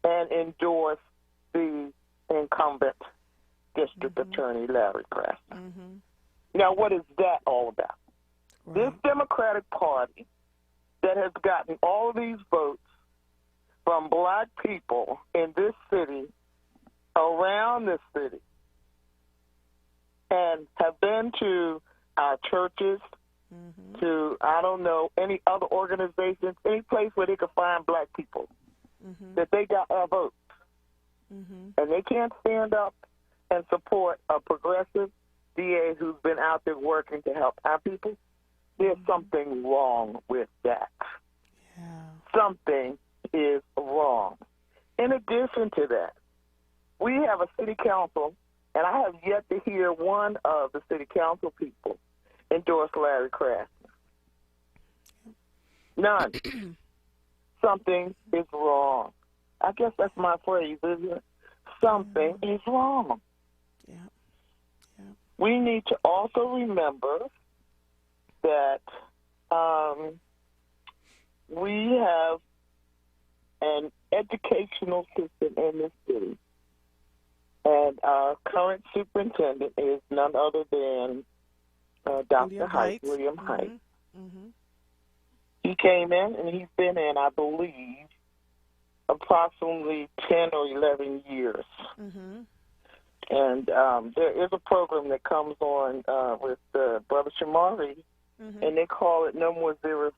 and endorsed the incumbent district attorney, Larry Krasner. Now, what is that all about? This Democratic Party that has gotten all of these votes from black people in this city, around this city, and have been to our churches, to, I don't know, any other organizations, any place where they could find black people, that they got our votes. And they can't stand up and support a progressive DA who's been out there working to help our people. There's something wrong with that. Something is wrong. In addition to that, we have a city council, and I have yet to hear one of the city council people endorse Larry Krasner. None. Something is wrong. I guess that's my phrase, isn't it? Something is wrong. We need to also remember that we have an educational system in this city, and our current superintendent is none other than Dr. William Height. He came in, and he's been in, I believe, approximately 10 or 11 years. And there is a program that comes on with Brother Shamari, and they call it No More 0%.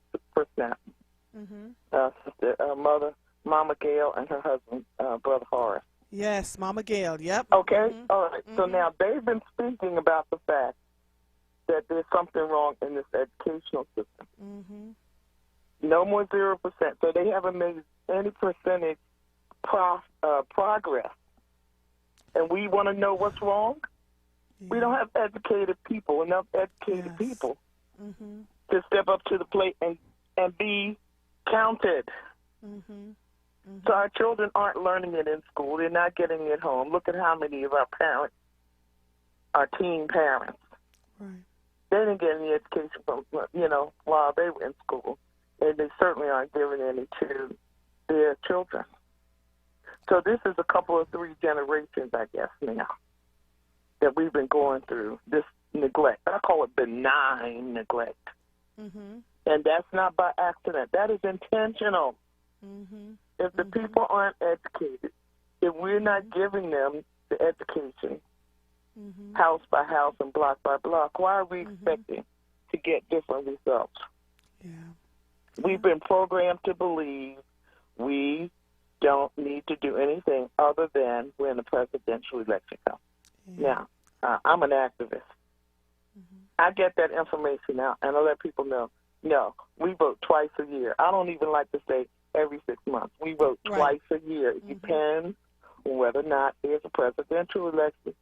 Mother, Mama Gail, and her husband, Brother Horace. Yes, Mama Gail, yep. Okay, all right. So now they've been speaking about the fact that there's something wrong in this educational system. No more 0%. So they haven't made any percentage progress. And we want to know what's wrong? We don't have educated people, enough educated people to step up to the plate and be counted. So our children aren't learning it in school. They're not getting it home. Look at how many of our parents are teen parents. Right. They didn't get any education from, while they were in school, and they certainly aren't giving any to their children. So this is a couple of 3 generations, I guess, now, that we've been going through this neglect. I call it benign neglect. Mm-hmm. And that's not by accident. That is intentional. Mm-hmm. If the people aren't educated, if we're not giving them the education, house by house and block by block, why are we expecting to get different results? Yeah. We've been programmed to believe we don't need to do anything other than when the presidential election comes. Yeah. Now, I'm an activist. I get that information out, and I let people know, no, we vote twice a year. I don't even like to say every 6 months. We vote twice a year. It depends on whether or not there's a presidential election.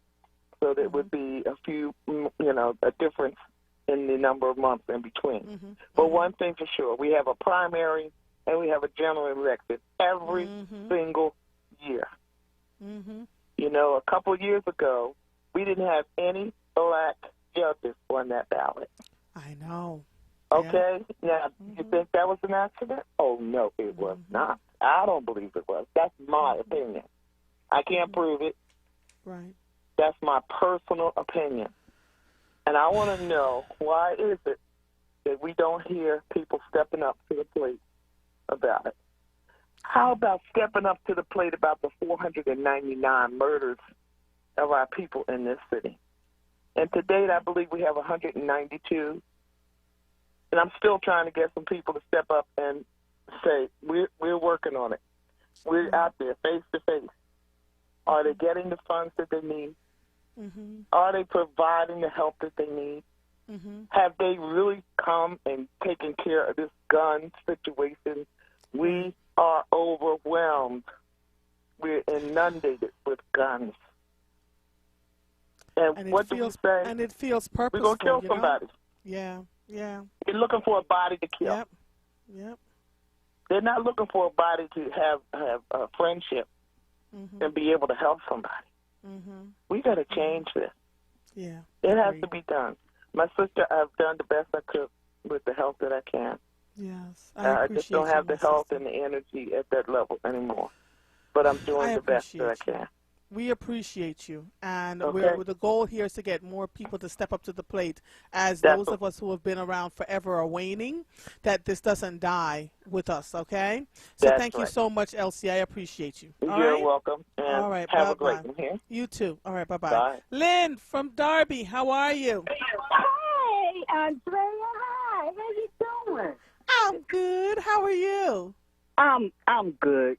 So there would be a few, a difference in the number of months in between. But one thing for sure, we have a primary and we have a general election every single year. A couple of years ago, we didn't have any black judges on that ballot. I know. Okay? Now, you think that was an accident? Oh, no, it was not. I don't believe it was. That's my opinion. I can't prove it. Right. That's my personal opinion. And I want to know, why is it that we don't hear people stepping up to the plate about it? How about stepping up to the plate about the 499 murders of our people in this city? And to date, I believe we have 192. And I'm still trying to get some people to step up and say, we're working on it. We're out there face to face. Are they getting the funds that they need? Are they providing the help that they need? Have they really come and taken care of this gun situation? We are overwhelmed. We're inundated with guns. And what do we say? And it feels purposeful. We're going to kill somebody. Yeah, yeah. They're looking for a body to kill. Yep. They're not looking for a body to have a friendship and be able to help somebody. We got to change this. Yeah. It has to be done. My sister, I've done the best I could with the help that I can. Yes. I just don't have the health and the energy at that level anymore. But I'm doing the best that I can. We appreciate you, and the goal here is to get more people to step up to the plate, as those of us who have been around forever are waning, that this doesn't die with us, okay? So thank you so much, Elsie. I appreciate you. You're welcome. And all right, have a great one here. You too. All right, bye-bye. Bye. Lynn from Darby, how are you? Hi, Andrea. Hi, how you doing? I'm good. How are you? I'm good.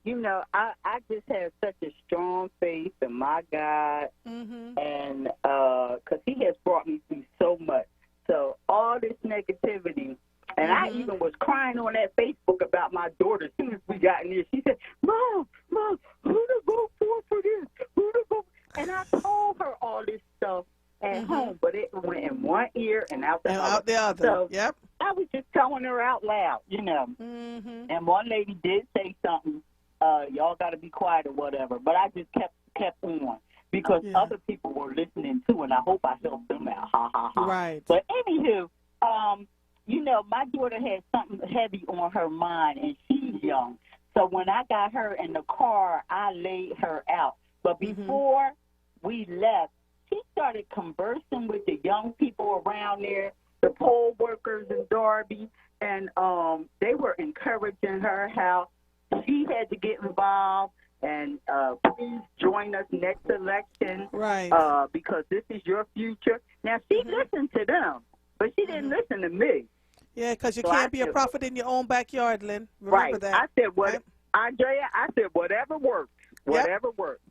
I just have such a strong faith in my God, and because He has brought me through so much. So all this negativity, and I even was crying on that Facebook about my daughter as soon as we got in there. She said, Mom, who to vote for this? Who to vote? And I told her all this stuff at home, but it went in one ear and out the other. So I was just telling her out loud, And one lady did say something, y'all got to be quiet or whatever. But I just kept on because other people were listening too, and I hope I helped them out. Ha, ha, ha. Right. But anywho, my daughter had something heavy on her mind, and she's young. So when I got her in the car, I laid her out. But before we left, she started conversing with the young people around there, the poll workers in Darby, and they were encouraging her how she had to get involved and please join us next election, because this is your future. Now, she listened to them, but she didn't listen to me. Yeah, because you can't be a prophet in your own backyard, Lynn. Remember that. I said, Andrea, I said, whatever works, whatever works.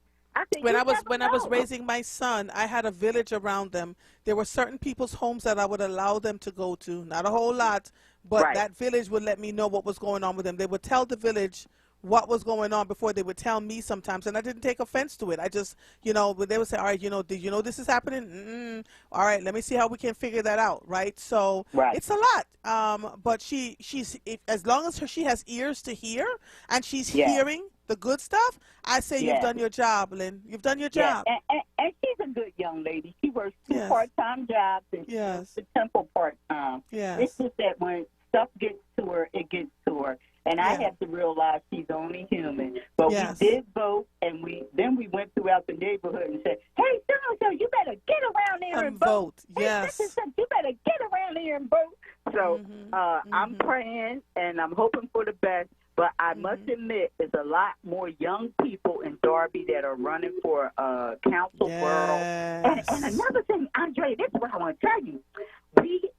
When I was raising my son, I had a village around them. There were certain people's homes that I would allow them to go to. Not a whole lot, but that village would let me know what was going on with them. They would tell the village what was going on before they would tell me sometimes, and I didn't take offense to it. I just, they would say, all right, did you know this is happening? All right, let me see how we can figure that out, right? So it's a lot. But she's as long as she has ears to hear and she's hearing the good stuff, I say you've done your job, Lynn. You've done your job. And she's a good young young lady. She works 2 part-time jobs and she works the temple part-time. Yes. It's just that when stuff gets to her, it gets to her. And I have to realize she's only human. But we did vote, and then we went throughout the neighborhood and said, hey, so you better get around there and vote. Yes. Hey, you better get around there and vote. So I'm praying, and I'm hoping for the best. But I must admit, there's a lot more young people in Darby that are running for council world. And another thing, Andre, this is what I want to tell you. We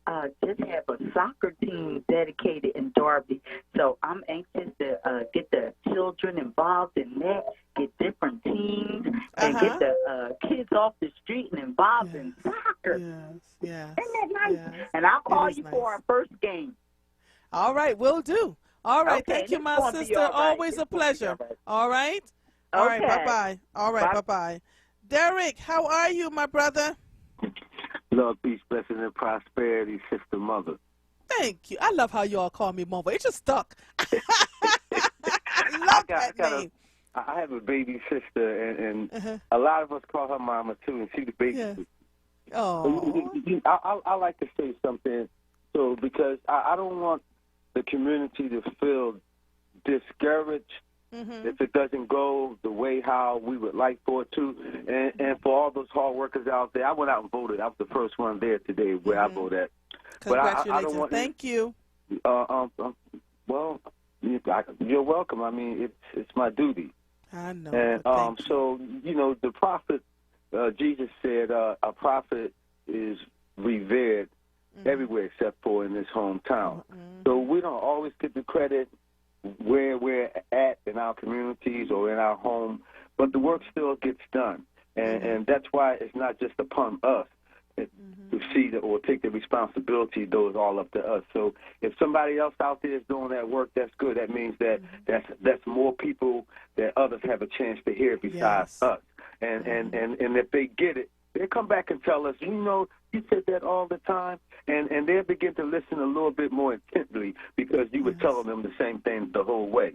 just have a soccer team dedicated in Darby. So I'm anxious to get the children involved in that, get different teams, and get the kids off the street and involved in soccer. Yes. Isn't that nice? And I'll call you for our first game. All right, will do. All right, Okay, thank you, my sister. Always a pleasure. All right? All right, bye-bye. All right, bye-bye. Derek, how are you, my brother? Love, peace, blessing, and prosperity, sister mother. Thank you. I love how you all call me mother. It just stuck. I love that name. I have a baby sister, and a lot of us call her mama, too, and she's the baby sister. Oh. I like to say something, so because I don't want the community to feel discouraged if it doesn't go the way how we would like for it to. And for all those hard workers out there, I went out and voted. I was the first one there today where I voted at. Congratulations. But I don't want Thank you. Well, you're welcome. I mean, it's my duty. I know. And so, the prophet, Jesus said, a prophet is revered everywhere except for in his hometown. So we don't always get the credit where we're at in our communities or in our home, but the work still gets done. And that's why it's not just upon us to see or take the responsibility, though it's all up to us. So if somebody else out there is doing that work, that's good. That means that that's more people that others have a chance to hear besides us. And if they get it, they'll come back and tell us, you said that all the time. And they'll begin to listen a little bit more intently because you were telling them the same thing the whole way.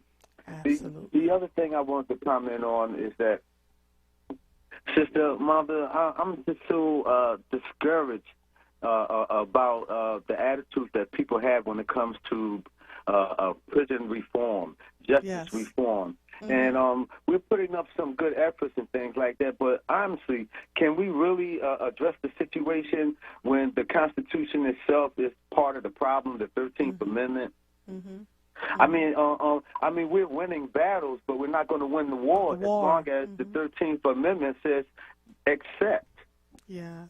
The other thing I want to comment on is that, Sister Mother, I'm just so discouraged about the attitude that people have when it comes to prison reform, justice reform. And we're putting up some good efforts and things like that, but honestly, can we really address the situation when the Constitution itself is part of the problem, the 13th Amendment? I mean, we're winning battles, but we're not going to win the war as long as the 13th Amendment says accept. Yes.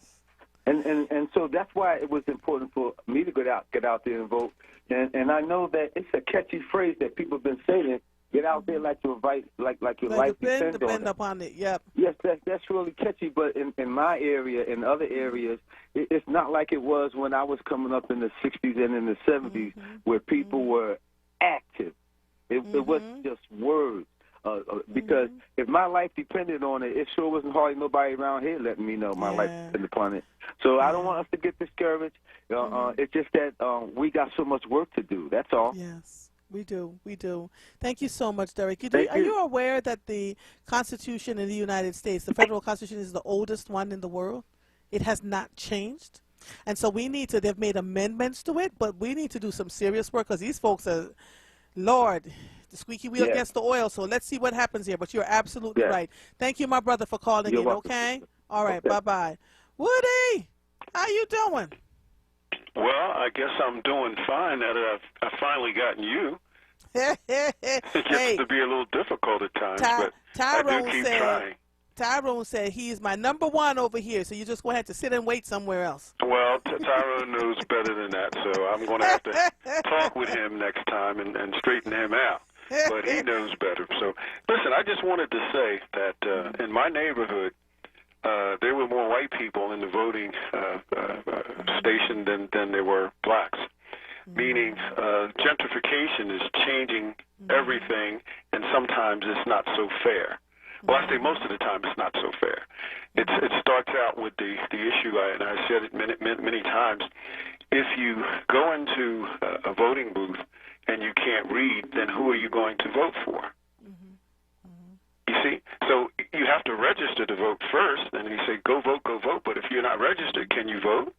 And so that's why it was important for me to get out there and vote. And I know that it's a catchy phrase that people have been saying. Get out there like your life depends upon it. Yep. Yes, that's really catchy. But in my area, in other areas, it's not like it was when I was coming up in the 60s and in the 70s, where people were active. It wasn't just words. Because if my life depended on it, it sure wasn't hardly nobody around here letting me know my life depended upon it. So I don't want us to get discouraged. It's just that we got so much work to do. That's all. Yes. We do. Thank you so much, Derek. Are you aware that the Constitution in the United States, the federal Constitution, is the oldest one in the world? It has not changed. And so they've made amendments to it, but we need to do some serious work because these folks are, Lord, the squeaky wheel gets the oil. So let's see what happens here. But you're absolutely right. Thank you, my brother, for calling in, okay? All right, bye-bye. Woody, how you doing? Well, I guess I'm doing fine now that I've finally gotten you. It gets to be a little difficult at times, but I do keep trying. Tyrone said he's my number one over here, so you're just going to have to sit and wait somewhere else. Well, Tyrone knows better than that, so I'm going to have to talk with him next time and straighten him out. But he knows better. So, listen, I just wanted to say that in my neighborhood, there were more white people in the voting station than there were blacks, meaning gentrification is changing everything, and sometimes it's not so fair. Well, I say most of the time it's not so fair. It starts out with the issue, and I said it many times, if you go into a voting booth and you can't read, then who are you going to vote for? You see? So you have to register to vote first, and he said, go vote, but if you're not registered, can you vote?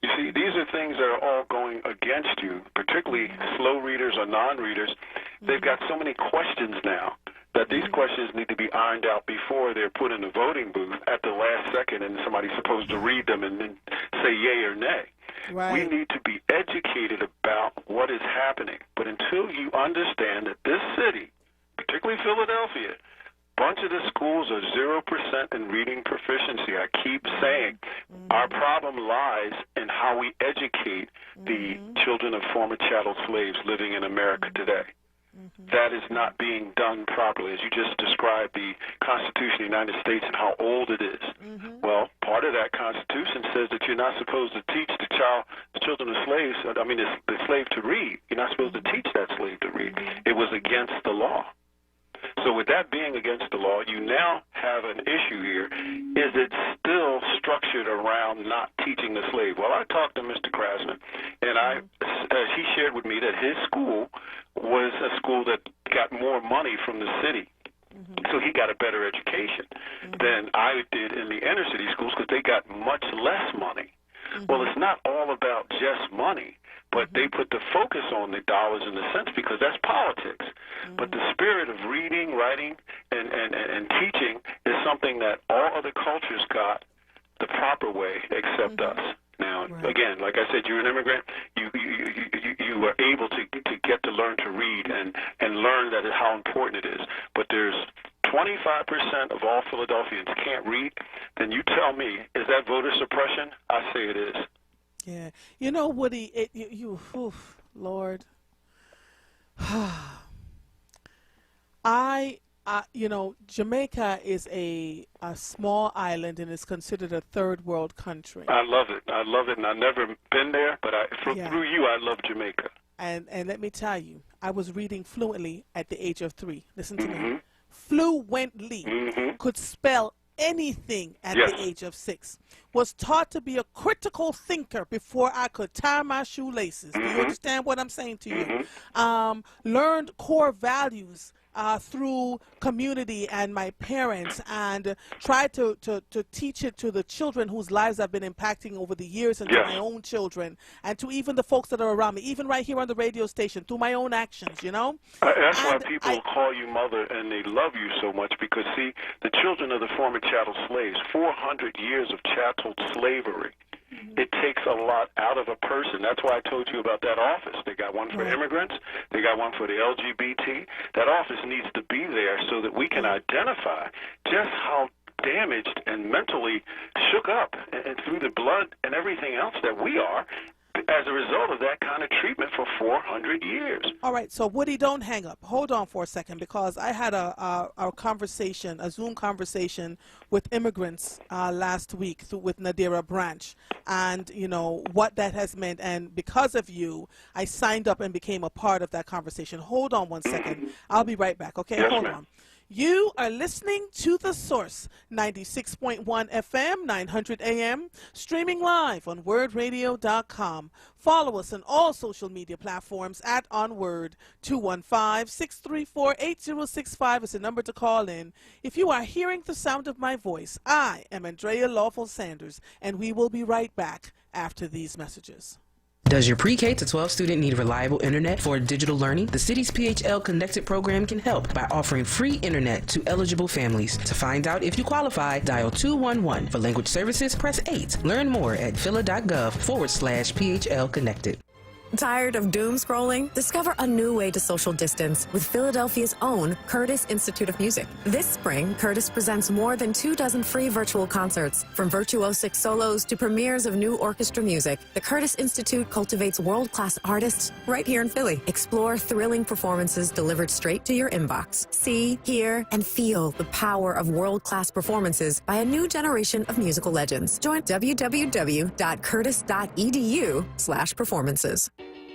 You see, these are things that are all going against you, particularly slow readers or non-readers. They've got so many questions now that these questions need to be ironed out before they're put in the voting booth at the last second, and somebody's supposed to read them and then say yay or nay. Right. We need to be educated about what is happening. But until you understand that this city, particularly Philadelphia, bunch of the schools are 0% in reading proficiency. I keep saying our problem lies in how we educate the children of former chattel slaves living in America today. That is not being done properly. As you just described the Constitution of the United States and how old it is. Well, part of that Constitution says that you're not supposed to teach the children of slaves, the slave to read. You're not supposed to teach that slave to read. It was against the law. So with that being against the law, you now have an issue here. Is it still structured around not teaching the slave? Well, I talked to Mr. Krasman, and he shared with me that his school was a school that got more money from the city. So he got a better education than I did in the inner city schools because they got much less money. Well, it's not all about just money, but they put the focus on the dollars and the cents because that's politics. But the spirit of reading, writing, and teaching is something that all other cultures got the proper way except us. Now, again, like I said, you're an immigrant. You were able to get to learn to read and learn that how important it is. But there's 25% of all Philadelphians can't read. Then you tell me, is that voter suppression? I say it is. Yeah. You know, Woody, Lord. Jamaica is a small island and is considered a third world country. I love it. And I've never been there, but through you, I love Jamaica. And let me tell you, I was reading fluently at the age of 3. Listen to me. Fluently. Could spell anything at the age of 6. Was taught to be a critical thinker before I could tie my shoelaces. Do you understand what I'm saying to you? Learned core values through community and my parents, and tried to teach it to the children whose lives I've been impacting over the years, and to my own children, and to even the folks that are around me, even right here on the radio station, through my own actions, you know? That's why people call you mother, and they love you so much, because, see, the children of the former chattel slaves, 400 years of chattel slavery, it takes a lot out of a person. That's why I told you about that office. They got one for immigrants. They got one for the LGBT. That office needs to be there so that we can identify just how damaged and mentally shook up and through the blood and everything else that we are as a result of that kind of treatment for 400 years. All right, so Woody, don't hang up. Hold on for a second, because I had a conversation, a Zoom conversation with immigrants last week with Nadira Branch, and you know what that has meant. And because of you, I signed up and became a part of that conversation. Hold on one second. I'll be right back. Okay, hold on. You are listening to The Source, 96.1 FM, 900 AM, streaming live on WURDradio.com. Follow us on all social media platforms at onWURD. 215-634-8065 is the number to call in. If you are hearing the sound of my voice, I am Andrea Lawful Sanders, and we will be right back after these messages. Does your pre-K to 12 student need reliable internet for digital learning? The city's PHL Connected program can help by offering free internet to eligible families. To find out if you qualify, dial 211. For language services, press 8. Learn more at phila.gov/PHL Connected. Tired of doom scrolling? Discover a new way to social distance with Philadelphia's own Curtis Institute of Music. This spring, Curtis presents more than 24 free virtual concerts. From virtuosic solos to premieres of new orchestra music, the Curtis Institute cultivates world-class artists right here in Philly. Explore thrilling performances delivered straight to your inbox. See, hear, and feel the power of world-class performances by a new generation of musical legends. Join www.curtis.edu/performances.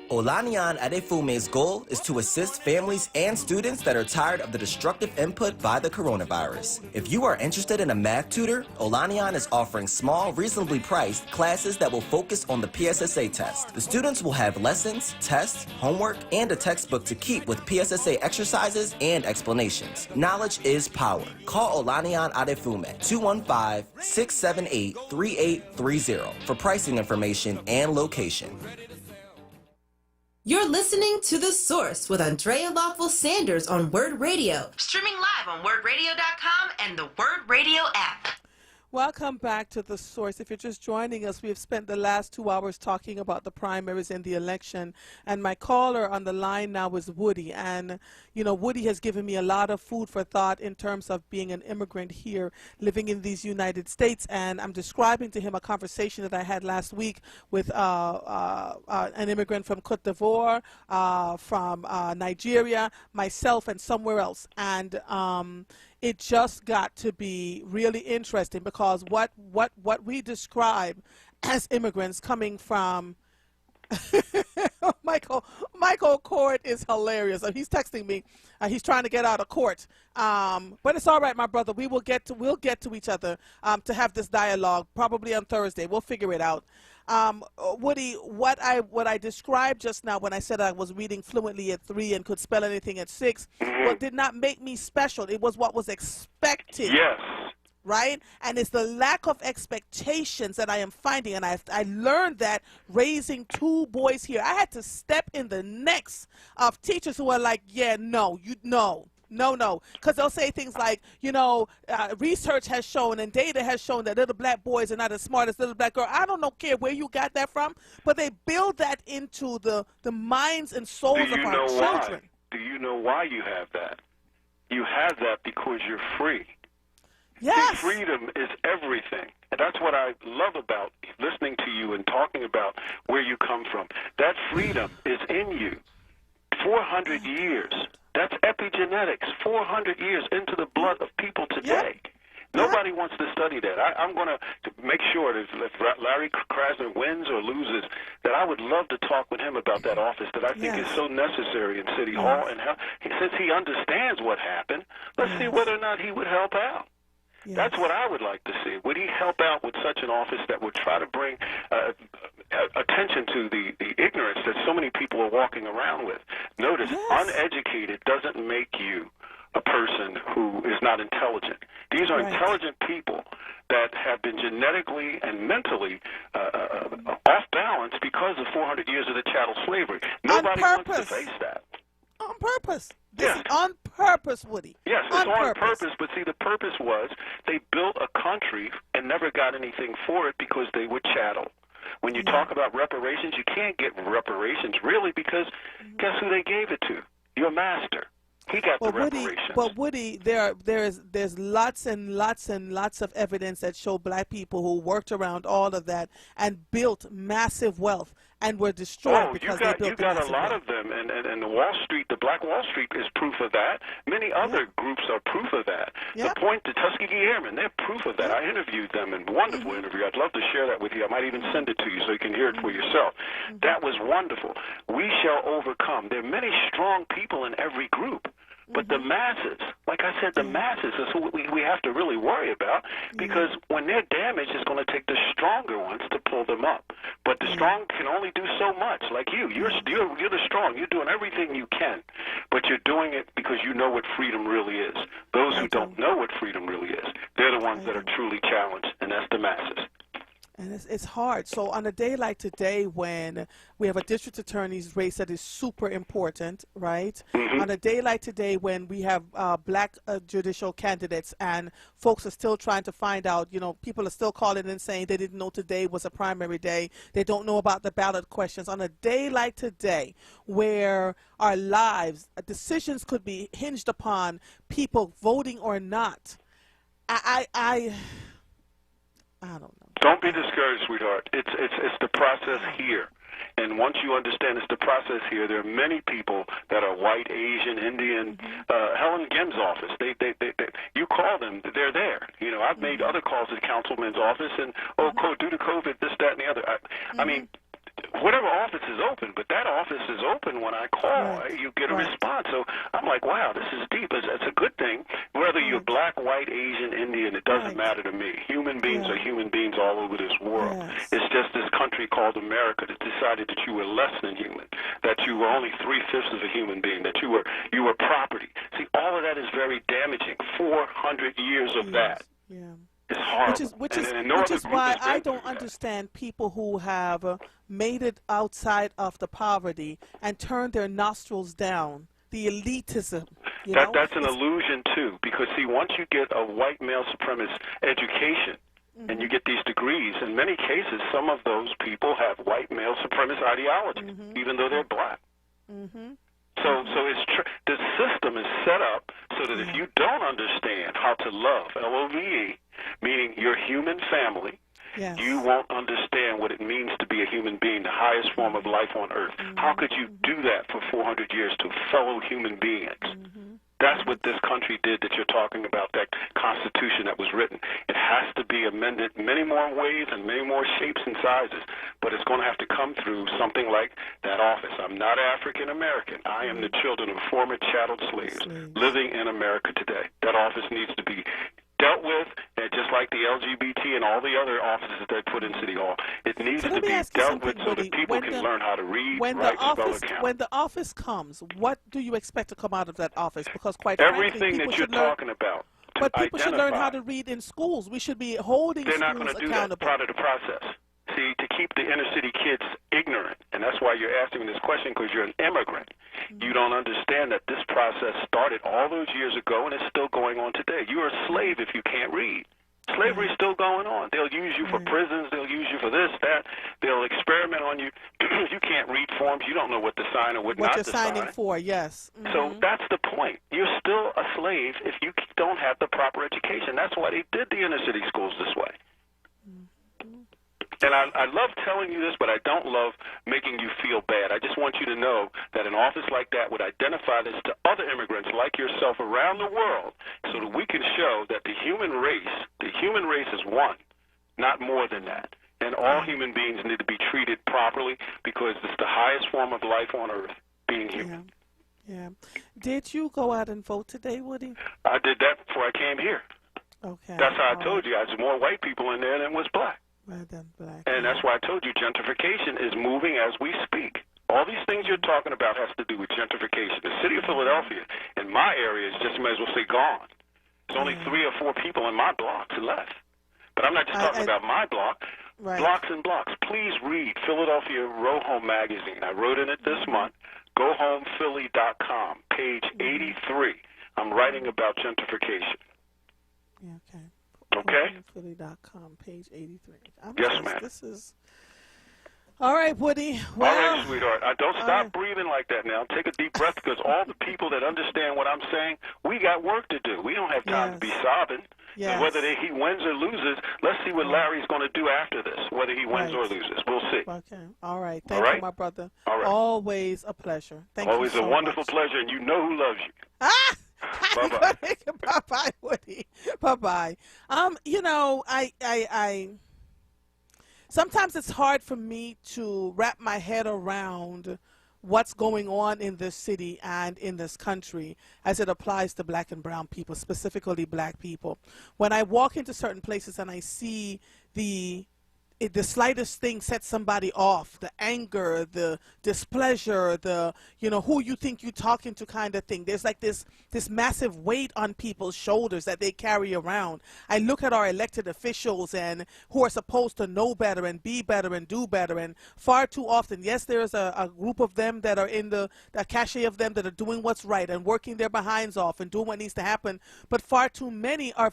Olaniyan Adefume's goal is to assist families and students that are tired of the destructive input by the coronavirus. If you are interested in a math tutor, Olaniyan is offering small, reasonably priced classes that will focus on the PSSA test. The students will have lessons, tests, homework, and a textbook to keep with PSSA exercises and explanations. Knowledge is power. Call Olaniyan Adefume 215-678-3830 for pricing information and location. You're listening to The Source with Andrea Lawful Sanders on WURD Radio. Streaming live on WURDradio.com and the WURD Radio app. Welcome back to The Source. If you're just joining us, we have spent the last 2 hours talking about the primaries and the election. And my caller on the line now is Woody. And, you know, Woody has given me a lot of food for thought in terms of being an immigrant here, living in these United States. And I'm describing to him a conversation that I had last week with an immigrant from Cote d'Ivoire, from Nigeria, myself, and somewhere else. And it just got to be really interesting because what we describe as immigrants coming from Michael Court is hilarious. He's texting me. He's trying to get out of court. But it's all right, my brother. We'll get to each other to have this dialogue probably on Thursday. We'll figure it out. Woody, what I described just now when I said I was reading fluently at 3 and could spell anything at 6, what did not make me special. It was what was expected. Yes. Right? And it's the lack of expectations that I am finding. And I learned that raising 2 boys here. I had to step in the necks of teachers who are like, yeah, no, because they'll say things like, you know, research has shown and data has shown that little black boys are not as smart as little black girls. I don't care where you got that from, but they build that into the minds and souls of our children. Do you know why you have that? You have that because you're free. Yes. See, freedom is everything. And that's what I love about listening to you and talking about where you come from. That freedom is in you. 400 years. That's epigenetics, 400 years into the blood of people today. Nobody wants to study that. I'm going to make sure that if Larry Krasner wins or loses, that I would love to talk with him about that office that I think is so necessary in City Hall. And since he understands what happened, let's see whether or not he would help out. That's what I would like to see. Would he help out with such an office that would try to bring attention to the ignorance that so many people are walking around with? Notice, uneducated doesn't make you a person who is not intelligent. These are intelligent people that have been genetically and mentally off balance because of 400 years of the chattel slavery. Nobody wants to face that. On purpose. This is on purpose, Woody. Yes, it's on purpose, but see, the purpose was they built a country and never got anything for it because they were chattel. When you talk about reparations, you can't get reparations, really, because guess who they gave it to? Your master. He got the reparations. But Woody, there's lots and lots and lots of evidence that show black people who worked around all of that and built massive wealth and were destroyed because they built a lot of them, and the Wall Street, the Black Wall Street is proof of that. Many other groups are proof of that. The point, the Tuskegee Airmen, they're proof of that. I interviewed them in a wonderful interview. I'd love to share that with you. I might even send it to you so you can hear it for yourself. That was wonderful. We shall overcome. There are many strong people in every group. But the masses, like I said, the masses is who we have to really worry about, because when they're damaged, it's going to take the stronger ones to pull them up. But the strong can only do so much. Like you're the strong. You're doing everything you can, but you're doing it because you know what freedom really is. Those who don't know what freedom really is, they're the ones that are truly challenged, and that's the masses. And it's hard. So on a day like today, when we have a district attorney's race that is super important, right? On a day like today, when we have black judicial candidates and folks are still trying to find out, you know, people are still calling and saying they didn't know today was a primary day. They don't know about the ballot questions. On a day like today, where our lives, decisions could be hinged upon people voting or not, I don't know. Don't be discouraged, sweetheart. It's the process here. And once you understand it's the process here, there are many people that are white, Asian, Indian. Helen Gim's office, they you call them, they're there. You know, I've made other calls to the councilman's office, and due to COVID, this, that, and the other. I mean, whatever office is open, but that office is open when I call. Right. You get a response. So I'm like, wow, this is deep. It's a good thing. Whether you're black, white, Asian, Indian, it doesn't matter to me. Human beings are human beings all over this world. It's just this country called America that decided that you were less than human, that you were only 3/5 of a human being, that you were property. See, all of that is very damaging. 400 years of that. Yeah. It's horrible. Which is why I don't understand people who have made it outside of the poverty and turned their nostrils down. The elitism. That's an illusion too, because see, once you get a white male supremacist education and you get these degrees, in many cases, some of those people have white male supremacist ideology, even though they're black. So the system is set up so that if you don't understand how to love, LOVE, meaning your human family, you won't understand what it means to be a human being, the highest form of life on earth. How could you do that for 400 years to fellow human beings? That's what this country did that you're talking about, that Constitution that was written. It has to be amended many more ways and many more shapes and sizes, but it's going to have to come through something like that office. I'm not African American. I am the children of former chattel slaves living in America today. That office needs to be dealt with, just like the LGBT and all the other offices they put in City Hall. It needs to be dealt with so that people can learn how to read, write, spell, and count. When the office comes, what do you expect to come out of that office? Because quite everything frankly, that you're talking about. But people should learn how to read in schools. We should be holding schools accountable. They're not going to do that part of the process. See, to keep the inner city kids ignorant, and that's why you're asking me this question, because you're an immigrant. You don't understand that this process started all those years ago, and it's still going on today. You're a slave if you can't read. Slavery is still going on. They'll use you for prisons. They'll use you for this, that. They'll experiment on you. You can't read forms. You don't know what to sign or what not to sign. What you're signing for, yes. So that's the point. You're still a slave if you don't have the proper education. That's why they did the inner city schools this way. And I love telling you this, but I don't love making you feel bad. I just want you to know that an office like that would identify this to other immigrants like yourself around the world so that we can show that the human race is one, not more than that. And all human beings need to be treated properly because it's the highest form of life on earth, being human. Yeah. Did you go out and vote today, Woody? I did that before I came here. Okay. That's how I told you. There's more white people in there than was black. Black. And that's why I told you gentrification is moving as we speak. All these things you're talking about has to do with gentrification. The city of Philadelphia, in my area, is just might as well say gone. There's only 3 or 4 people in my blocks left. But I'm not just talking about my block. Blocks and blocks. Please read Philadelphia Row Home Magazine. I wrote in it this month. GoHomePhilly.com, page 83. I'm writing about gentrification. Yeah, okay. Okay? Philly.com, page 83. Yes, ma'am. This is... All right, Woody. Well, all right, sweetheart. Don't stop breathing like that now. Take a deep breath because all the people that understand what I'm saying, we got work to do. We don't have time to be sobbing. Yes. Whether he wins or loses, let's see what Larry's going to do after this, whether he wins or loses. We'll see. Okay. All right. Thank you, my brother. All right. Always a pleasure. Thank you Always so a wonderful much. pleasure, and you know who loves you. Bye-bye. Bye-bye, Woody. Bye-bye. I sometimes it's hard for me to wrap my head around what's going on in this city and in this country as it applies to black and brown people, specifically black people. When I walk into certain places and I see the slightest thing sets somebody off, the anger, the displeasure, the, who you think you're talking to kind of thing. There's like this massive weight on people's shoulders that they carry around. I look at our elected officials and who are supposed to know better and be better and do better, and far too often, yes, there's a group of them that are in the cachet of them that are doing what's right and working their behinds off and doing what needs to happen, but far too many are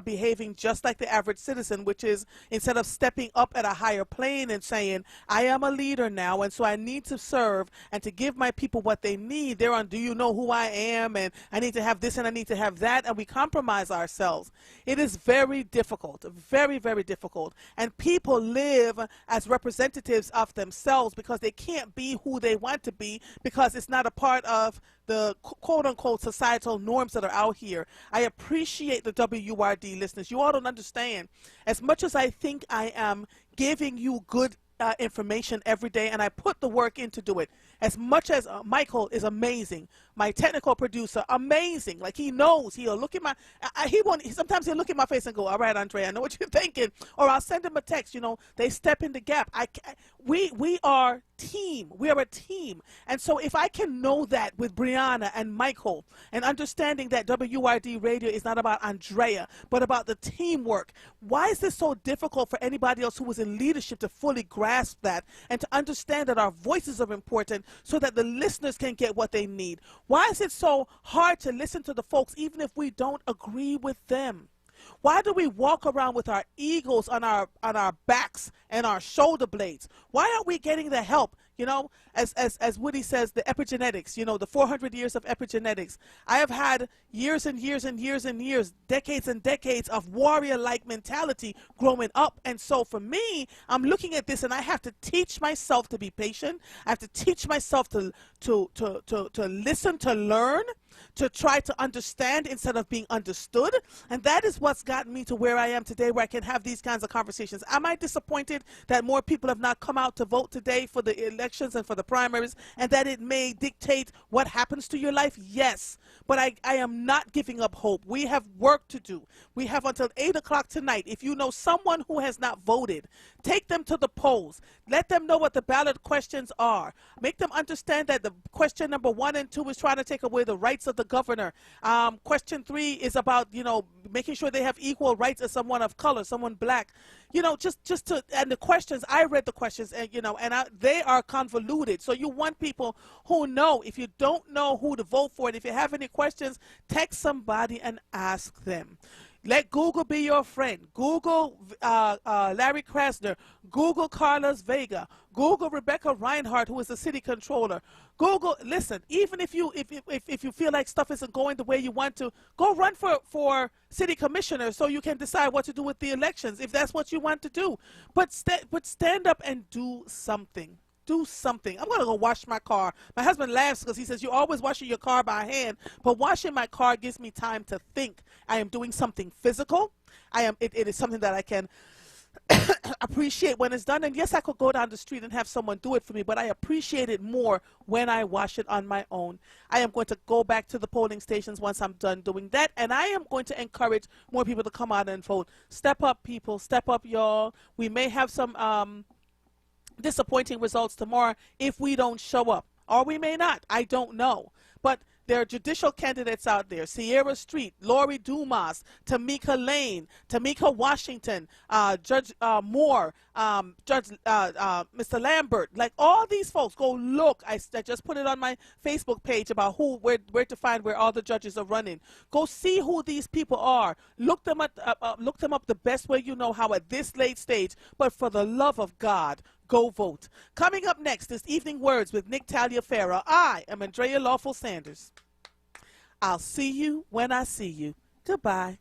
behaving just like the average citizen, which is instead of stepping up at a higher plane and saying, I am a leader now, and so I need to serve and to give my people what they need. They're on, do you know who I am? And I need to have this and I need to have that. And we compromise ourselves. It is very difficult, very, very difficult. And people live as representatives of themselves because they can't be who they want to be because it's not a part of the quote-unquote societal norms that are out here. I appreciate the WURD listeners. You all don't understand. As much as I think I am giving you good information every day, and I put the work in to do it. As much as Michael is amazing, my technical producer, amazing. Like, he knows. He'll look at my, sometimes he'll look at my face and go, all right, Andre, I know what you're thinking. Or I'll send him a text, you know, they step in the gap. We are team. We are a team. And so if I can know that with Brianna and Michael, and understanding that WURD radio is not about Andrea, but about the teamwork, why is this so difficult for anybody else who was in leadership to fully grasp that and to understand that our voices are important so that the listeners can get what they need? Why is it so hard to listen to the folks even if we don't agree with them? Why do we walk around with our egos on our backs and our shoulder blades? Why aren't we getting the help? You know, as Woody says, the epigenetics, you know, the 400 years of epigenetics. I have had years and years and years and years, decades and decades of warrior-like mentality growing up. And so for me, I'm looking at this and I have to teach myself to be patient. I have to teach myself to listen, to learn, to try to understand instead of being understood. And that is what's gotten me to where I am today, where I can have these kinds of conversations. Am I disappointed that more people have not come out to vote today for the elections and for the primaries, and that it may dictate what happens to your life? Yes. But I am not giving up hope. We have work to do. We have until 8 o'clock tonight. If you know someone who has not voted, take them to the polls. Let them know what the ballot questions are. Make them understand that the question number 1 and 2 is trying to take away the rights of the governor. Question 3 is about, you know, making sure they have equal rights as someone of color, someone black. You know, just to, and the questions, I read the questions, and, you know, and they are convoluted. So you want people who know. If you don't know who to vote for, and if you have any questions, text somebody and ask them. Let Google be your friend. Google Larry Krasner. Google Carlos Vega. Google Rebecca Reinhardt, who is the city controller. Google, listen, even if you feel like stuff isn't going the way you want to, go run for city commissioner so you can decide what to do with the elections, if that's what you want to do. But stand up and do something. Do something. I'm going to go wash my car. My husband laughs because he says, you're always washing your car by hand. But washing my car gives me time to think. I am doing something physical. It is something that I can appreciate when it's done. And yes, I could go down the street and have someone do it for me, but I appreciate it more when I wash it on my own. I am going to go back to the polling stations once I'm done doing that, and I am going to encourage more people to come out and vote. Step up, people. Step up, y'all. We may have some disappointing results tomorrow if we don't show up, or we may not. I don't know. But there are judicial candidates out there: Sierra Street, Lori Dumas, Tamika Lane, Tamika Washington, Judge Moore, Mr. Lambert. Like, all these folks, go look. I just put it on my Facebook page about where to find where all the judges are running. Go see who these people are. Look them up the best way you know how at this late stage. But for the love of God, go vote. Coming up next is Evening Words with Nick Taliaferro. I am Andrea Lawful Sanders. I'll see you when I see you. Goodbye.